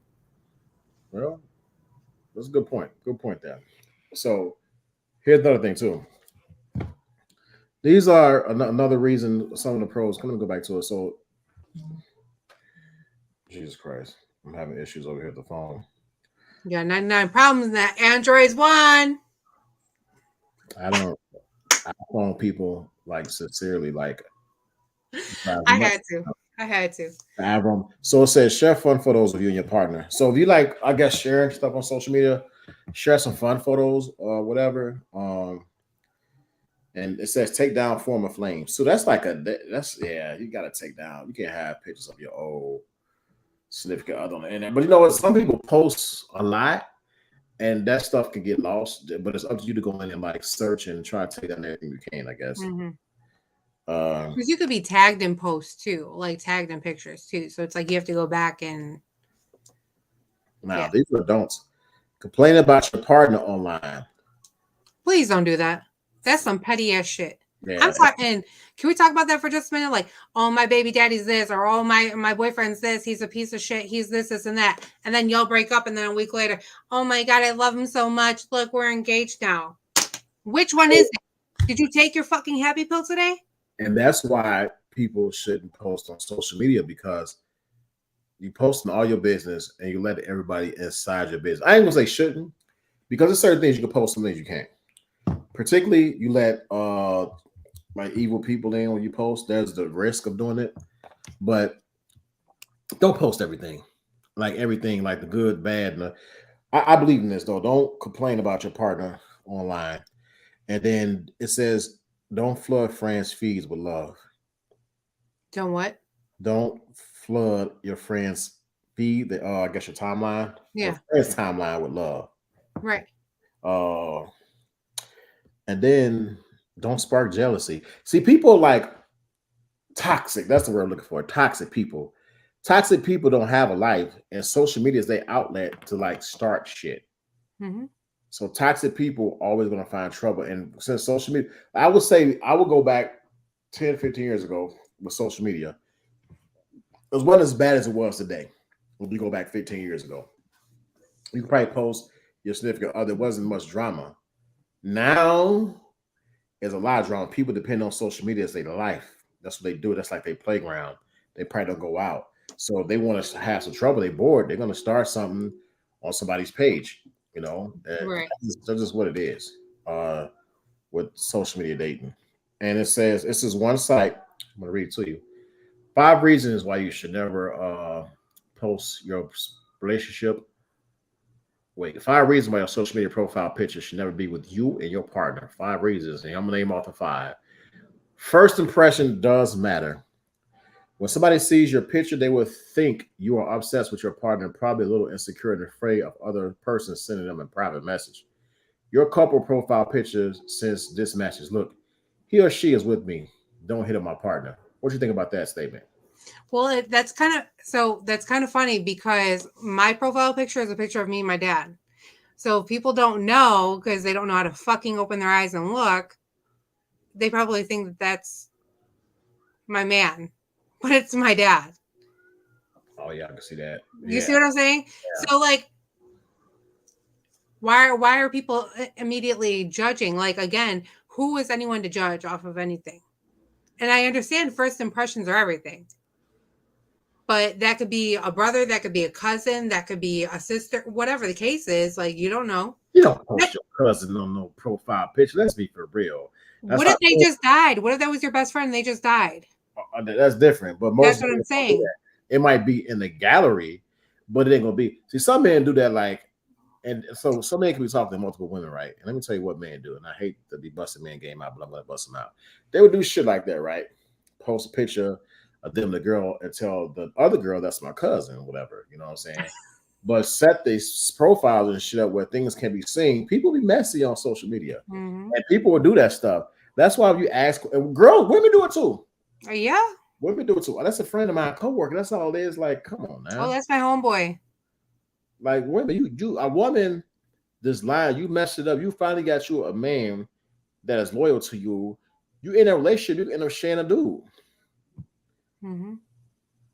Well, that's a good point. Good point there. So here's another thing too. These are another reason some of the pros. I'm gonna go back to it. So, Jesus Christ, I'm having issues over here at the phone. Yeah, 99 problems. That Android's one. I iPhone people like sincerely like. I had to. Abram. So it says share fun photos of you and your partner. So if you like, I guess sharing stuff on social media, share some fun photos or whatever. And it says take down former flames. So that's like you gotta take down. You can't have pictures of your old significant other on the internet. But you know what? Some people post a lot and that stuff can get lost. But it's up to you to go in and like search and try to take down everything you can, I guess. Mm-hmm. Because you could be tagged in posts too, like tagged in pictures too. So it's like you have to go back and. Now these are don'ts. Complain about your partner online. Please don't do that. That's some petty ass shit. Yeah. I'm talking. Can we talk about that for just a minute? Like, oh, my baby daddy's this, or oh, my boyfriend's this. He's a piece of shit. He's this, and that. And then y'all break up, and then a week later, oh my god, I love him so much. Look, we're engaged now. Which one is it? Did you take your fucking happy pill today? And that's why people shouldn't post on social media, because you posting all your business and you let everybody inside your business. I ain't gonna say shouldn't, because there's certain things you can post, some things you can't. Particularly, you let like evil people in when you post. There's the risk of doing it, but don't post everything, like the good, bad. I believe in this though. Don't complain about your partner online. And then it says, don't flood friends' feeds with love. Don't what? Don't flood your friends' feed. I guess your timeline. Yeah. Friends' timeline with love. Right. And then don't spark jealousy. See, people like toxic. That's the word I'm looking for. Toxic people. Toxic people don't have a life, and social media is their outlet to like start shit. Mm-hmm. So toxic people always going to find trouble. And since social media, I would say I would go back 10, 15 years ago with social media. It wasn't as bad as it was today. When you go back 15 years ago, you could probably post your significant other. There wasn't much drama. Now there's a lot of drama. People depend on social media as their life. That's what they do. That's like their playground. They probably don't go out. So if they want to have some trouble, they're bored, they're going to start something on somebody's page. You know, right. That's just what it is with social media dating. And it says, this is one site. I'm going to read it to you. 5 reasons why you should never post your relationship. 5 reasons why your social media profile picture should never be with you and your partner. 5 reasons. And I'm going to name off the 5. First impression does matter. When somebody sees your picture, they will think you are obsessed with your partner and probably a little insecure and afraid of other persons sending them a private message. Your couple profile pictures since this matches. Look, he or she is with me. Don't hit on my partner. What do you think about that statement? Well, that's kind of funny because my profile picture is a picture of me and my dad. So if people don't know because they don't know how to fucking open their eyes and look, they probably think that that's my man, but it's my dad. Oh yeah, I can see that. You Yeah. see what I'm saying? Yeah. So like, why are people immediately judging? Like again, who is anyone to judge off of anything? And I understand first impressions are everything. But that could be a brother, that could be a cousin, that could be a sister, whatever the case is. Like you don't know. You don't post your cousin on no profile picture. Let's be for real. What if they just died? What if that was your best friend and they just died? That's different. But most that's what I'm saying. It might be in the gallery, but it ain't gonna be. See, some men do that, like, and so some men can be talking to multiple women, right? And let me tell you what men do. And I hate to be busting men game out, but I'm gonna bust them out. They would do shit like that, right? Post a picture of them, the girl, and tell the other girl that's my cousin, whatever. You know what I'm saying? But set these profiles and shit up where things can be seen. People be messy on social media, and people will do that stuff. That's why you ask, and girls, women do it too. Yeah, women do it too. That's a friend of mine, coworker. That's all it is. Like, come on now. Oh, that's my homeboy. Like, women, you a woman, this line, you messed it up. You finally got you a man that is loyal to you. You in a relationship, you end up sharing a dude. Mm-hmm.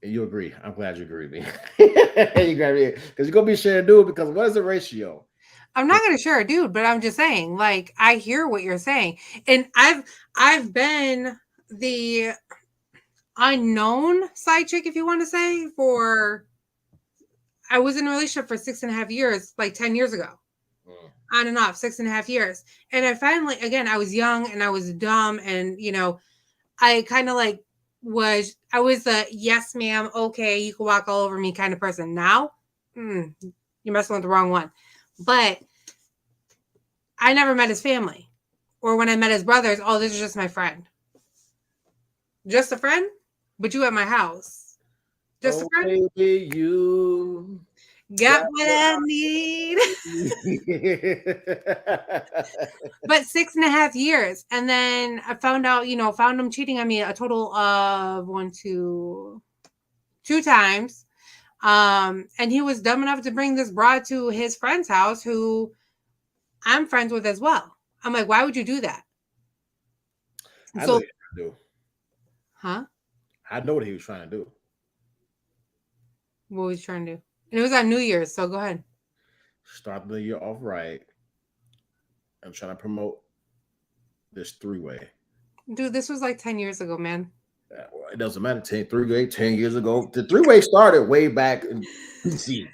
And you agree. I'm glad you agree with me. You agree because you're gonna be sharing a dude because what is the ratio? I'm not gonna share a dude, but I'm just saying, like, I hear what you're saying. And I've been the unknown side chick, if you want to say, I was in a relationship for 6.5 years, like 10 years ago. On and off, 6.5 years. And I finally, again, I was young and I was dumb, and I kind of like I was a yes ma'am, okay, you can walk all over me kind of person. Now, you're messing with the wrong one. But I never met his family. Or when I met his brothers, oh, this is just my friend. Just a friend? But you at my house. Just a friend? Baby, you got what I need. But 6.5 years. And then I found him cheating on me a total of 2 times. And he was dumb enough to bring this broad to his friend's house who I'm friends with as well. I'm like, why would you do that? I know what he was trying to do. Huh? I know what he was trying to do. What was he trying to do? And it was on New Year's, so go ahead. Start the year off right. I'm trying to promote this three-way. Dude, this was like 10 years ago, man. Well, it doesn't matter. 10 years ago. The three-way started way back in BC.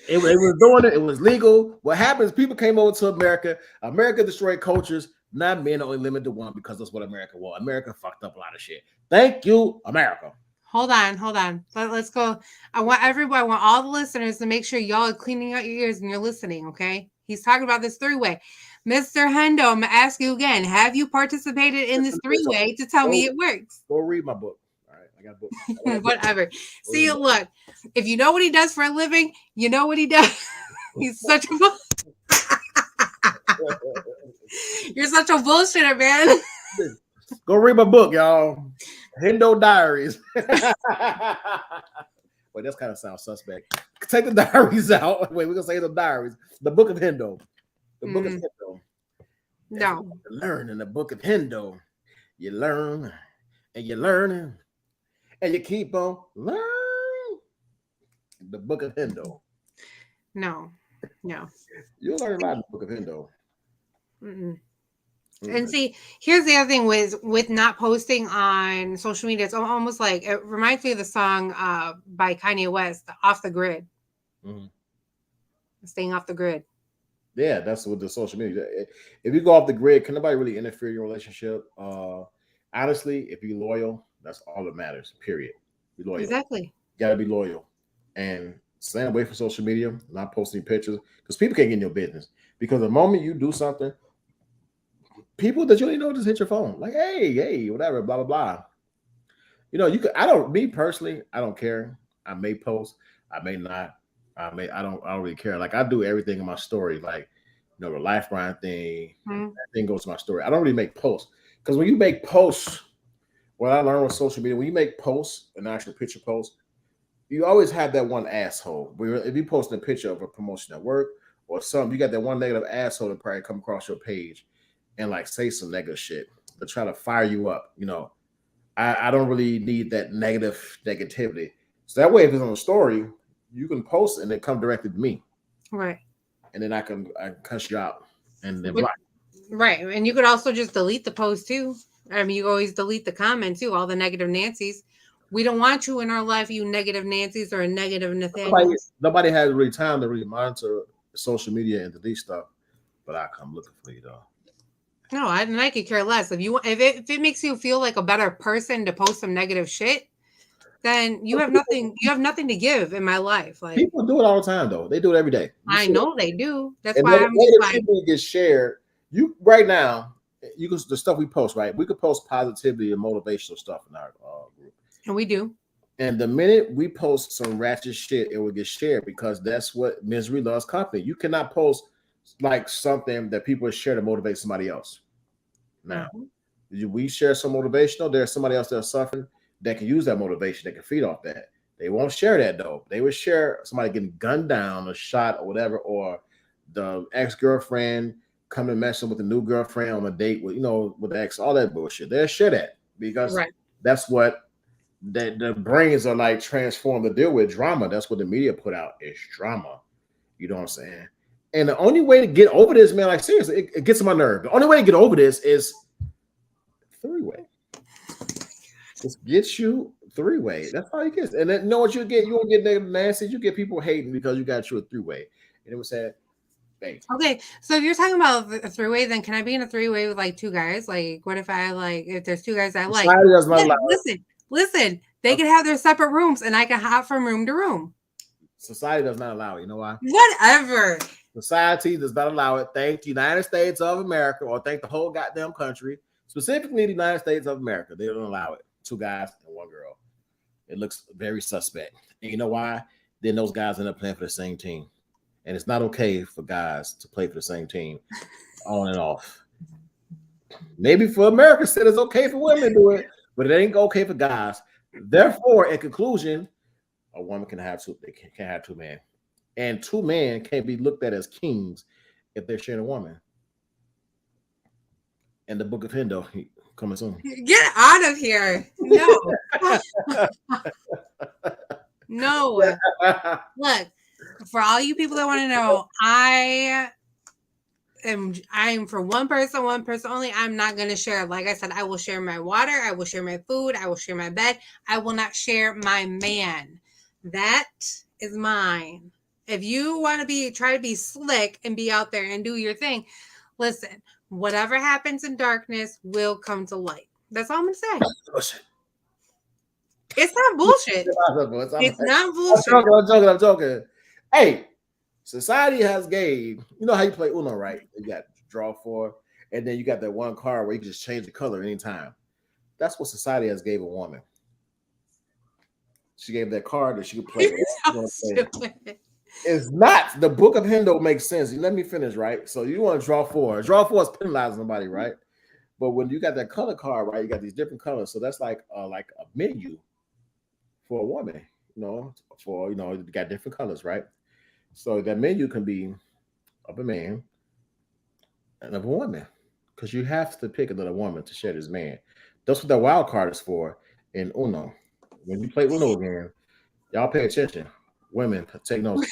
It was doing it. It was legal. What happens? People came over to America. America destroyed cultures. Not men only limited to one because that's what America was. America fucked up a lot of shit. Thank you, America. Hold on. Let's go. I want all the listeners to make sure y'all are cleaning out your ears and you're listening, okay? He's talking about this three-way. Mr. Hendo, I'm going to ask you again. Have you participated in this three-way to tell me it works? Go read my book. All right, I got a book. Whatever. See, look, if you know what he does for a living, you know what he does. He's such a... You're such a bullshitter, man. Go read my book, y'all. Hendo Diaries. Wait, that's kind of sounds suspect. Take the diaries out. Wait, we're gonna say the diaries. The book of Hendo. The book of Hendo. No. Learn in the book of Hendo. You learn and you learn and you keep on learning. The book of Hendo. No. You'll learn a lot in the book of Hendo. And see, here's the other thing with not posting on social media. It's almost like it reminds me of the song by Kanye West, "Off the Grid." Staying off the grid. Yeah, that's what the social media. If you go off the grid, can nobody really interfere in your relationship? Honestly, if you're loyal, that's all that matters. Period. Be loyal. Exactly. You gotta be loyal and stand away from social media, not posting pictures because people can't get in your business. Because the moment you do something, people that you don't know just hit your phone, like, hey, whatever, blah, blah, blah. You could. I don't. Me personally, I don't care. I may post. I may not. I don't really care. Like I do everything in my story. Like the life grind thing. Hmm. That thing goes to my story. I don't really make posts because when you make posts, what I learned with social media, when you make posts, an actual picture post, you always have that one asshole. Where if you post a picture of a promotion at work or something, you got that one negative asshole that probably come across your page and like say some negative shit to try to fire you up. I don't really need that negativity. So that way, if it's on a story, you can post it and it come directly to me, Right. and then I cuss you out and then But, block. right. And you could also just delete the post too. I mean, you always delete the comment too, all the negative Nancy's. We don't want you in our life, you negative Nancy's or a negative Nobody, Nathaniels. nobody has really time to really monitor social media and delete stuff, but I come looking for you though. No, I could care less. If it makes you feel like a better person to post some negative shit, then you have nothing. You have nothing to give in my life. Like People do it all the time though. They do it every day. You I see it. know they do. That's And why I'm just negative like, shit that gets shared. You right now, you can the stuff we post, right? We could post positivity and motivational stuff in our group. and we do. And the minute we post some ratchet shit, it will get shared because that's what misery loves company. You cannot post like something that people share to motivate somebody else. Now, we share some motivational. There's somebody else that's suffering that can use that motivation. They can feed off that. They won't share that though. They would share somebody getting gunned down or shot or whatever, or the ex-girlfriend coming messing with the new girlfriend on a date with with the ex, all that bullshit. They'll share that because Right. that's what the brains are like transformed to deal with drama. That's what the media put out is drama. You know what I'm saying? And the only way to get over this, man, like seriously, it gets on my nerve. The only way to get over this is three-way. Just get you three-way. That's all you get. And then you know what you get? You won't get negative nasty. You get people hating because you got you a three-way. And it was said, hey. Okay, so if you're talking about a three-way, then can I be in a three-way with like two guys? Like, what if if there's two guys I like? Society does not allow it. Listen. They can have their separate rooms, and I can hop from room to room. Society does not allow it. You know why? Whatever. Society does not allow it. Thank the United States of America, or thank the whole goddamn country, specifically the United States of America. They don't allow it. Two guys and one girl. It looks very suspect. And you know why? Then those guys end up playing for the same team. And it's not okay for guys to play for the same team on and off. Maybe for America, said it's okay for women to do it, but it ain't okay for guys. Therefore, in conclusion, a woman can have two. They can have two men, and two men can't be looked at as kings if they're sharing a woman. And the Book of Hendo coming soon. Get out of here! No, no. Look, for all you people that want to know, I am for one person only. I'm not going to share. Like I said, I will share my water. I will share my food. I will share my bed. I will not share my man. That is mine. If you want to try to be slick and be out there and do your thing, listen, whatever happens in darkness will come to light. That's all I'm going to say. Bullshit. It's not bullshit. It's not bullshit. I'm joking. Hey, society has gave, you know how you play Uno, right? You got draw four, and then you got that one card where you can just change the color anytime. That's what society has gave a woman. She gave that card that she could play. It's not. The Book of Hendo makes sense. You let me finish, right? So you want to draw four. Draw four is penalizing somebody, right? But when you got that color card, right, you got these different colors. So that's like a menu for a woman, you got different colors, right? So that menu can be of a man and of a woman, because you have to pick another woman to share this man. That's what the wild card is for in Uno. When you play Uno again, y'all pay attention. Women, take notes.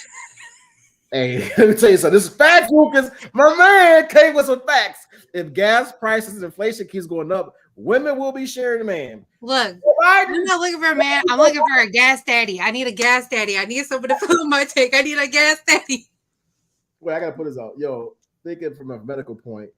Hey, let me tell you something. This is facts, Lucas. My man came with some facts. If gas prices and inflation keeps going up, women will be sharing the man. Look, I'm not looking for a man. I'm looking for a gas daddy. I need a gas daddy. I need someone to fill my tank. I need a gas daddy. Wait, I gotta put this out. Yo, think it from a medical point.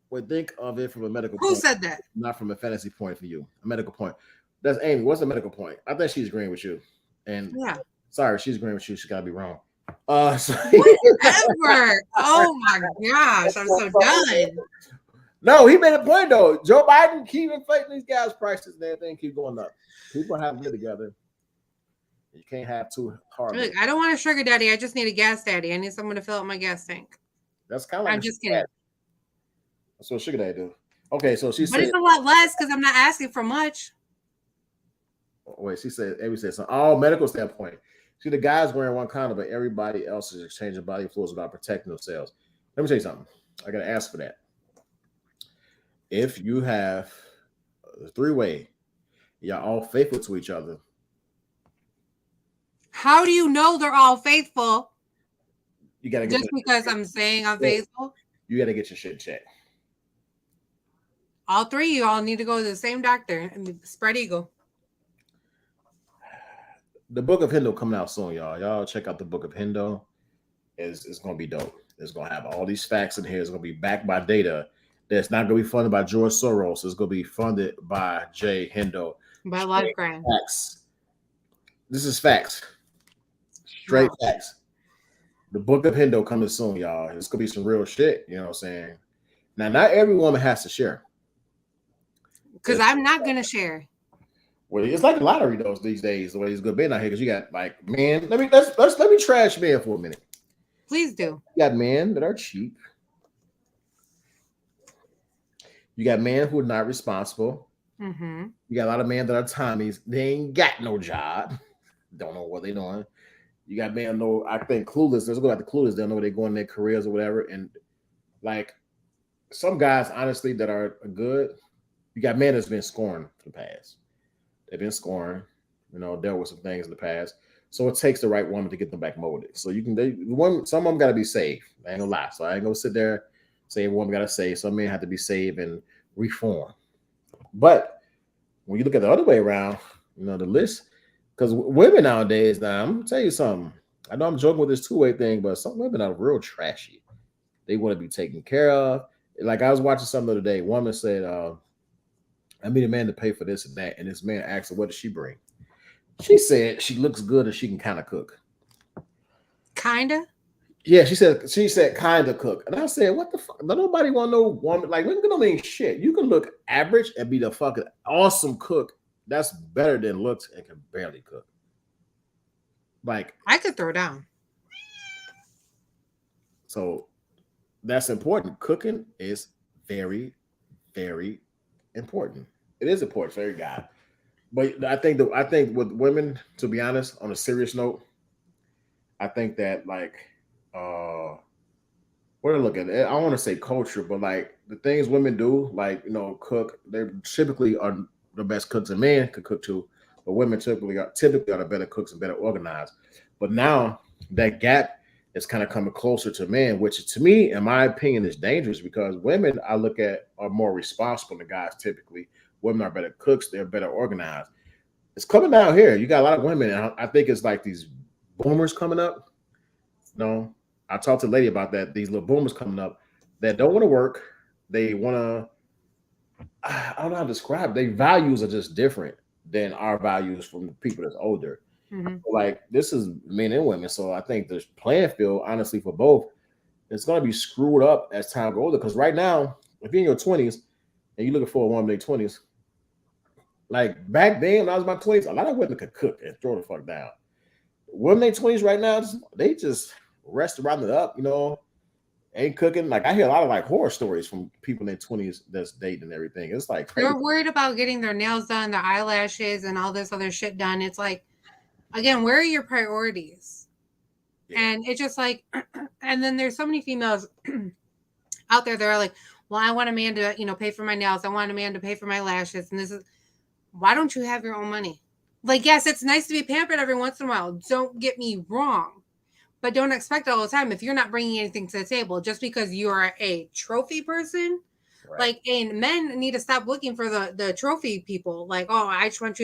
Wait, think of it from a medical point. Who said that? Not from a fantasy point for you. A medical point. That's Amy. What's the medical point? I think she's agreeing with you. And yeah, sorry, she's agreeing with you. She gotta be wrong. Whatever. Oh my gosh, I'm so done. No, he made a point though. Joe Biden keep inflating these gas prices and everything keep going up. People have to get together. You can't have two hard. Look, I don't want a sugar daddy. I just need a gas daddy. I need someone to fill up my gas tank. That's kind of like I'm just kidding. That's what sugar daddy do. Okay, so she said, but it's a lot less because I'm not asking for much. Wait, she said, Amy said, so all medical standpoint. See, the guy's wearing one condom, but everybody else is exchanging body fluids without protecting themselves. Let me tell you something. I got to ask for that. If you have a three-way, y'all all faithful to each other. How do you know they're all faithful? You got to just because I'm saying I'm faithful. You got to get your shit checked. All three of you all need to go to the same doctor and spread eagle. The Book of Hindu coming out soon, y'all. Y'all check out the Book of Hindu. It's going to be dope. It's going to have all these facts in here. It's going to be backed by data. That's not going to be funded by George Soros. It's going to be funded by Jay Hindu. By a lot of crime. Facts. This is facts. Straight facts. The Book of Hindu coming soon, y'all. It's going to be some real shit. You know what I'm saying? Now, not every woman has to share. Because I'm not going to share. Well, it's like a lottery these days. The way it's good being out here, because you got like men. Let me trash men for a minute. Please do. You got men that are cheap. You got men who are not responsible. Mm-hmm. You got a lot of men that are Tommies. They ain't got no job. Don't know what they're doing. You got men I think clueless. Let's go back to clueless. They don't know where they're going in their careers or whatever. And like some guys, honestly, that are good. You got men that's been scoring for the past. They've been scoring, dealt with some things in the past. So it takes the right woman to get them back molded. So some of them got to be saved. I ain't gonna lie. So I ain't gonna sit there saying woman got to save. Some men have to be saved and reform. But when you look at the other way around, the list, because women nowadays, now I'm gonna tell you something. I know I'm joking with this two-way thing, but some women are real trashy. They want to be taken care of. Like I was watching something the other day. Woman said, I need a man to pay for this and that. And this man asked her, what does she bring? She said she looks good and she can kind of cook. Kinda? Yeah, she said kind of cook. And I said, what the fuck? Nobody want no woman. Like, women don't mean shit. You can look average and be the fucking awesome cook. That's better than looks and can barely cook. Like, I could throw down. So that's important. Cooking is very, very important. It is important for every guy. But I think with women, to be honest, on a serious note, I think that like what I look at, I don't want to say culture, but like the things women do, like cook, they typically are the best cooks, and men can cook too, but women typically are the better cooks and better organized. But now that gap is kind of coming closer to men, which to me, in my opinion, is dangerous because women I look at are more responsible than guys typically. Women are better cooks, they're better organized. It's coming down here. You got a lot of women, and I think it's like these boomers coming up. I talked to a lady about that. These little boomers coming up that don't want to work. They want to, I don't know how to describe it. Their values are just different than our values from the people that's older. Mm-hmm. Like this is men and women. So I think the playing field, honestly, for both, it's going to be screwed up as time goes older. Because right now, if you're in your 20s and you're looking for a woman in their 20s, like back then when I was in my 20s, a lot of women could cook and throw the fuck down. Women in their 20s right now, they just rest around it up, ain't cooking. Like I hear a lot of like horror stories from people in their 20s that's dating and everything. It's like crazy. They're worried about getting their nails done, their eyelashes, and all this other shit done. It's like, again, where are your priorities? Yeah. And it's just like, and then there's so many females out there that are like, well, I want a man to, pay for my nails. I want a man to pay for my lashes. And this is, why don't you have your own money? Like, yes, it's nice to be pampered every once in a while. Don't get me wrong. But don't expect it all the time if you're not bringing anything to the table just because you are a trophy person. Right. Like, and men need to stop looking for the trophy people. Like, oh, I just want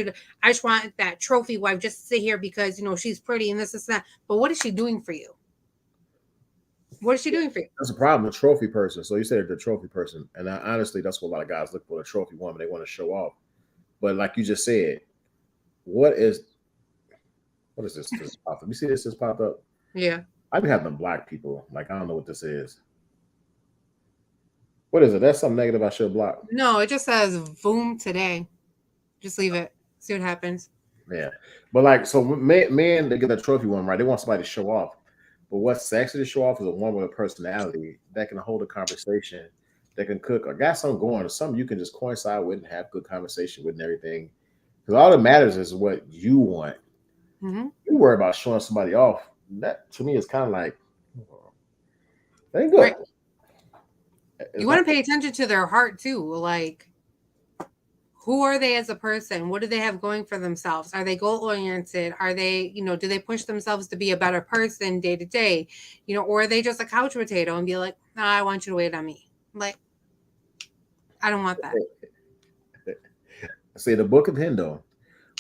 that trophy wife just to sit here because, she's pretty and this is that. But what is she doing for you? What is she doing for you? That's a problem, a trophy person. So you said the trophy person. And honestly, that's what a lot of guys look for, a trophy woman. They want to show off. But like you just said, what is this? This pop up? You see this pop up? Yeah. I've been having black people. Like, I don't know what this is. What is it? That's something negative I should block. No, it just says boom today. Just leave it. See what happens. Yeah, but like, so men, they get the trophy one, right? They want somebody to show off. But what's sexy to show off is a one with a personality that can hold a conversation, that can cook, or got something going, or something you can just coincide with and have good conversation with and everything. Because all that matters is what you want. Mm-hmm. You worry about showing somebody off. That to me is kind of like, that ain't good. Right. You want to pay attention to their heart too. Like, who are they as a person? What do they have going for themselves? Are they goal oriented? Are they, do they push themselves to be a better person day to day? Or are they just a couch potato and be like, nah, I want you to wait on me. Like, I don't want that. See, the Book of Hindu,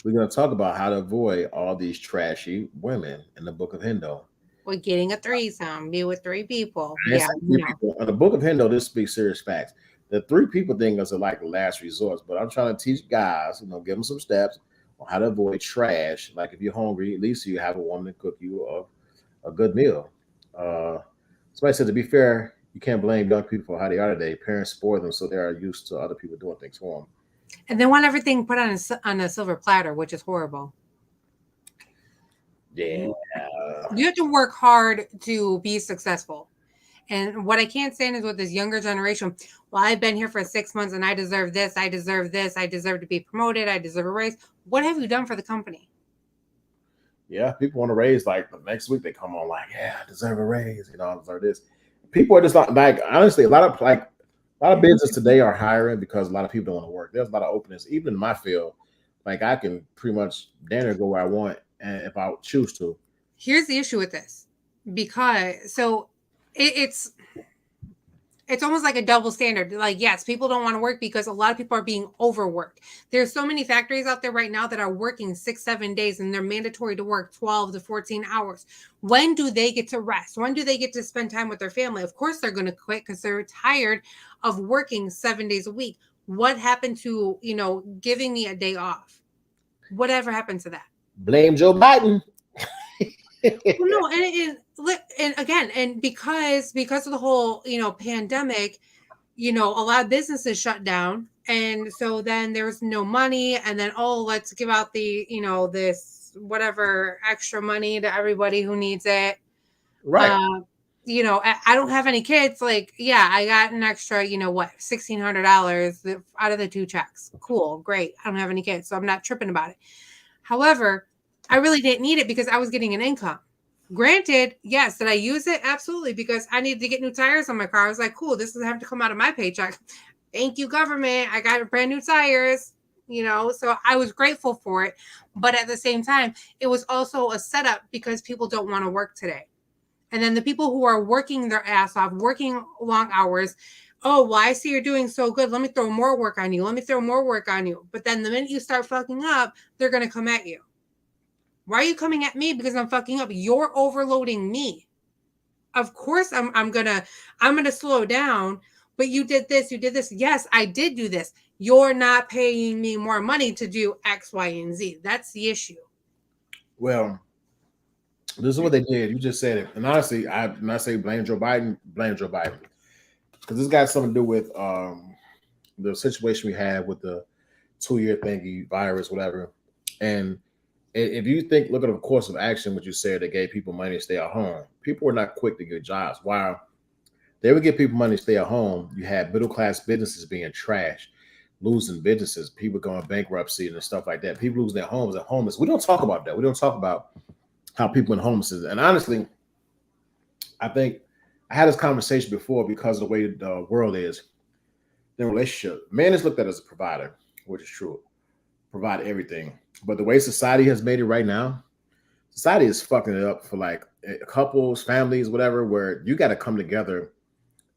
we're going to talk about how to avoid all these trashy women in the Book of Hindu. We're getting a threesome, be with 3 people. Yeah, people. In the Book of Hindu, this speaks serious facts. The 3 people thing is like last resort, but I'm trying to teach guys, give them some steps on how to avoid trash. Like if you're hungry, at least you have a woman to cook you a good meal. Somebody said, to be fair, you can't blame young people for how they are today. Parents spoil them, so they are used to other people doing things for them. And they want everything put on a silver platter, which is horrible. Yeah. You have to work hard to be successful. And what I can't stand is with this younger generation, well, I've been here for 6 months and I deserve this. I deserve this. I deserve to be promoted. I deserve a raise. What have you done for the company? Yeah, people want to raise, like the next week they come on like, yeah, I deserve a raise. I deserve this. People are just not like, honestly, a lot of business today are hiring because a lot of people don't want to work. There's a lot of openings, even in my field. Like I can pretty much go where I want, and if I choose to. Here's the issue with this, because it's almost like a double standard. Like, yes, people don't want to work because a lot of people are being overworked. There's so many factories out there right now that are working 6-7 days and they're mandatory to work 12 to 14 hours. When do they get to rest? When do they get to spend time with their family? Of course, they're going to quit because they're tired of working 7 days a week. What happened to, giving me a day off? Whatever happened to that? Blame Joe Biden. No, and again, and because of the whole pandemic, a lot of businesses shut down, and so then there's no money, and then let's give out the this whatever extra money to everybody who needs it. Right. I don't have any kids. Like, yeah, I got an extra, $1,600 out of the 2 checks. Cool, great. I don't have any kids, so I'm not tripping about it. However, I really didn't need it because I was getting an income. Granted, yes, did I use it? Absolutely, because I needed to get new tires on my car. I was like, cool, this doesn't have to come out of my paycheck. Thank you, government. I got brand new tires, so I was grateful for it. But at the same time, it was also a setup because people don't want to work today. And then the people who are working their ass off, working long hours, oh, well, I see you're doing so good. Let me throw more work on you. Let me throw more work on you. But then the minute you start fucking up, they're going to come at you. Why are you coming at me because I'm fucking up? You're overloading me. Of course I'm gonna slow down, but you did this. Yes, I did do this. You're not paying me more money to do X, Y, and Z. That's the issue. Well, this is what they did. You just said it. And honestly, when I say blame Joe Biden, because this got something to do with the situation we had with the 2-year thingy virus, whatever. And if you look at the course of action, what you said, they gave people money to stay at home. People were not quick to get jobs. While they would give people money to stay at home, you had middle class businesses being trashed, losing businesses, people going bankruptcy and stuff like that. People losing their homes and homeless. We don't talk about that. We don't talk about how people in homelessness. And honestly, I think I had this conversation before because of the way the world is. The relationship, man is looked at as a provider, which is true. Provide everything. But the way society has made it right now, society is fucking it up for like couples, families, whatever, where you got to come together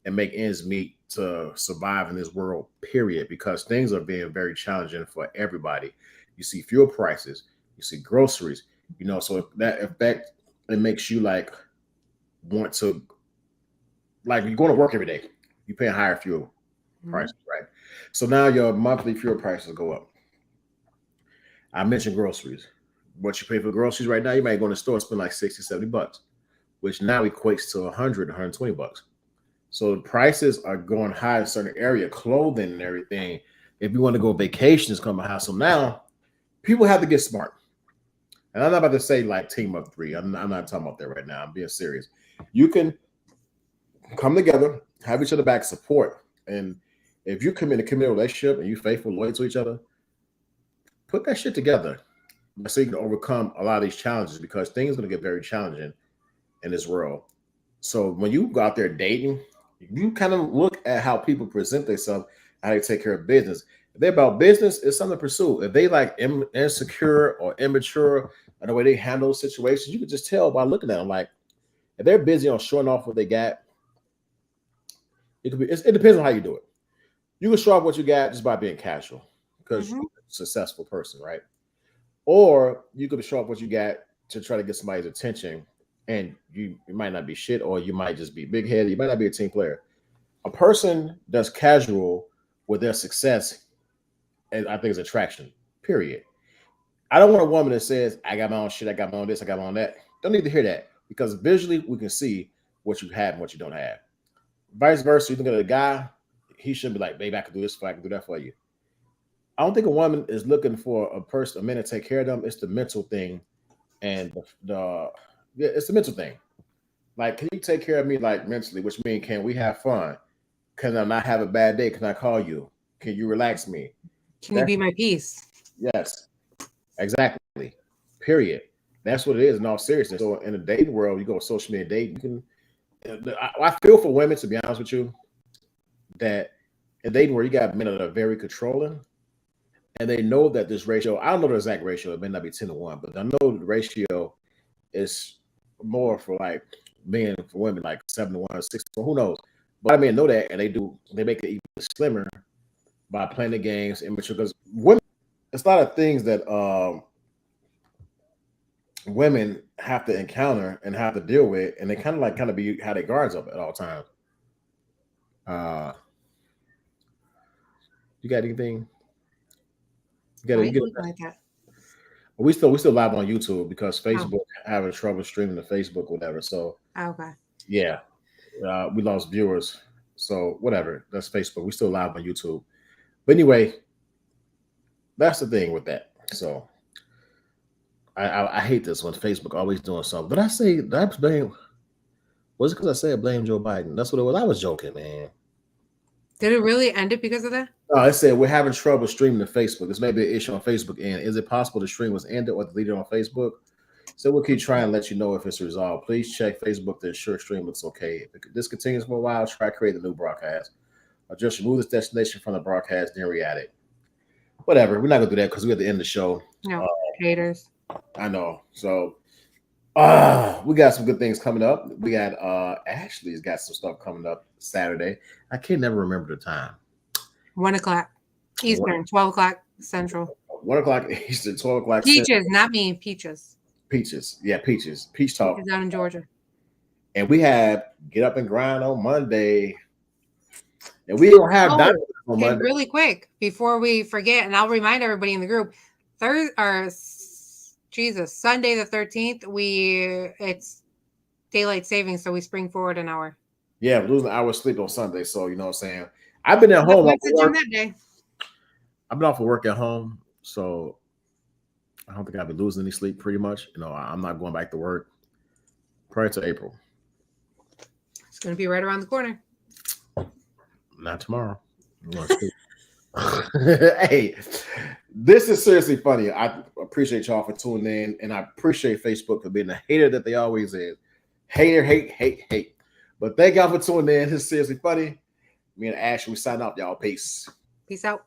and make ends meet to survive in this world, period, because things are being very challenging for everybody. You see fuel prices, you see groceries, so that effect, it makes you like want to, like you're going to work every day, you're paying higher fuel prices, right? So now your monthly fuel prices go up. I mentioned groceries. What you pay for groceries right now, you might go in the store and spend like $60, $70, which now equates to $100, $120. So the prices are going high in a certain area, clothing and everything. If you want to go vacation, it's coming high. So now people have to get smart. And I'm not about to say like team up three. I'm not talking about that right now. I'm being serious. You can come together, have each other back, support. And if you commit a committed relationship and you faithful, loyal to each other, put that shit together so you can overcome a lot of these challenges because things are going to get very challenging in this world. So when you go out there dating, you kind of look at how people present themselves, how they take care of business. If they're about business, it's something to pursue. If they like insecure or immature in the way they handle situations, you can just tell by looking at them. Like if they're busy on showing off what they got, it could be. It depends on how you do it. You can show off what you got just by being casual because you're a successful person, right? Or you could show off what you got to try to get somebody's attention, and you might not be shit, or you might just be big headed. You might not be a team player. A person that's casual with their success, and I think is attraction. Period. I don't want a woman that says, "I got my own shit, I got my own this, I got my own that." Don't need to hear that because visually we can see what you have and what you don't have. Vice versa, you think of a guy, he shouldn't be like, "Baby, I can do this for, I can do that for you." I don't think a woman is looking for a man to take care of them. It's the mental thing, and yeah, it's the mental thing. Like, can you take care of me like mentally? Which means, can we have fun? Can I not have a bad day? Can I call you? Can you relax me? Can you be my peace? Yes, exactly. Period. That's what it is in all seriousness. So in the dating world, you go social media dating. You can. I feel for women, to be honest with you, that in dating world you got men that are very controlling, and they know that this ratio. I don't know the exact ratio. It may not be 10-1, but I know the ratio is more for like men for women, like 7-1, 6-1. Who knows? But I mean, know that, and they make it even slimmer by playing the games immature because women. It's a lot of things that women have to encounter and have to deal with, and they kind of be how they guards up at all times. Uh, you got anything? Why You you get look like that? we still live on YouTube because Oh, Facebook having trouble streaming to Facebook, whatever. So okay. yeah, we lost viewers. So whatever, that's Facebook. We still live on YouTube. But anyway, that's the thing with that. So I hate this when Facebook always doing something. Did I say that? Was it because I said blame Joe Biden? That's what it was. I was joking, man. Did it really end it because of that? I said we're having trouble streaming to Facebook. This may be an issue on Facebook. And is it possible the stream was ended or deleted on Facebook? So we'll keep trying to let you know if it's resolved. Please check Facebook to ensure stream looks okay. If this continues for a while, try to create a new broadcast. Or just remove this destination from the broadcast, then re-add it. Whatever. We're not gonna do that because we're at the end of the show. No, haters. I know. So we got some good things coming up. We got Ashley's got some stuff coming up Saturday. I can't never remember the time. 1 o'clock Eastern, 12 o'clock Central. 1 o'clock Eastern, 12 o'clock Peaches, Central. not me, Peaches. Peaches. Yeah, Peaches. Peach Talk. Peaches down in Georgia. And we have Get Up and Grind on Monday. And we don't have Dynamite on Monday. Really quick before we forget, and I'll remind everybody in the group, Sunday the 13th, it's daylight savings, so we spring forward an hour. Yeah, I'm losing an hour of sleep on Sunday, so you know what I'm saying. I've been at home. That day. I've been off of work at home, so I don't think I've been losing any sleep pretty much. You know, I'm not going back to work prior to April. It's going to be right around the corner. Not tomorrow. Hey, this is seriously funny. I appreciate y'all for tuning in, and I appreciate Facebook for being the hater that they always is. Hater, hate. But thank y'all for tuning in. This is seriously funny. Me and Ash, we sign off, y'all. Peace. Peace out.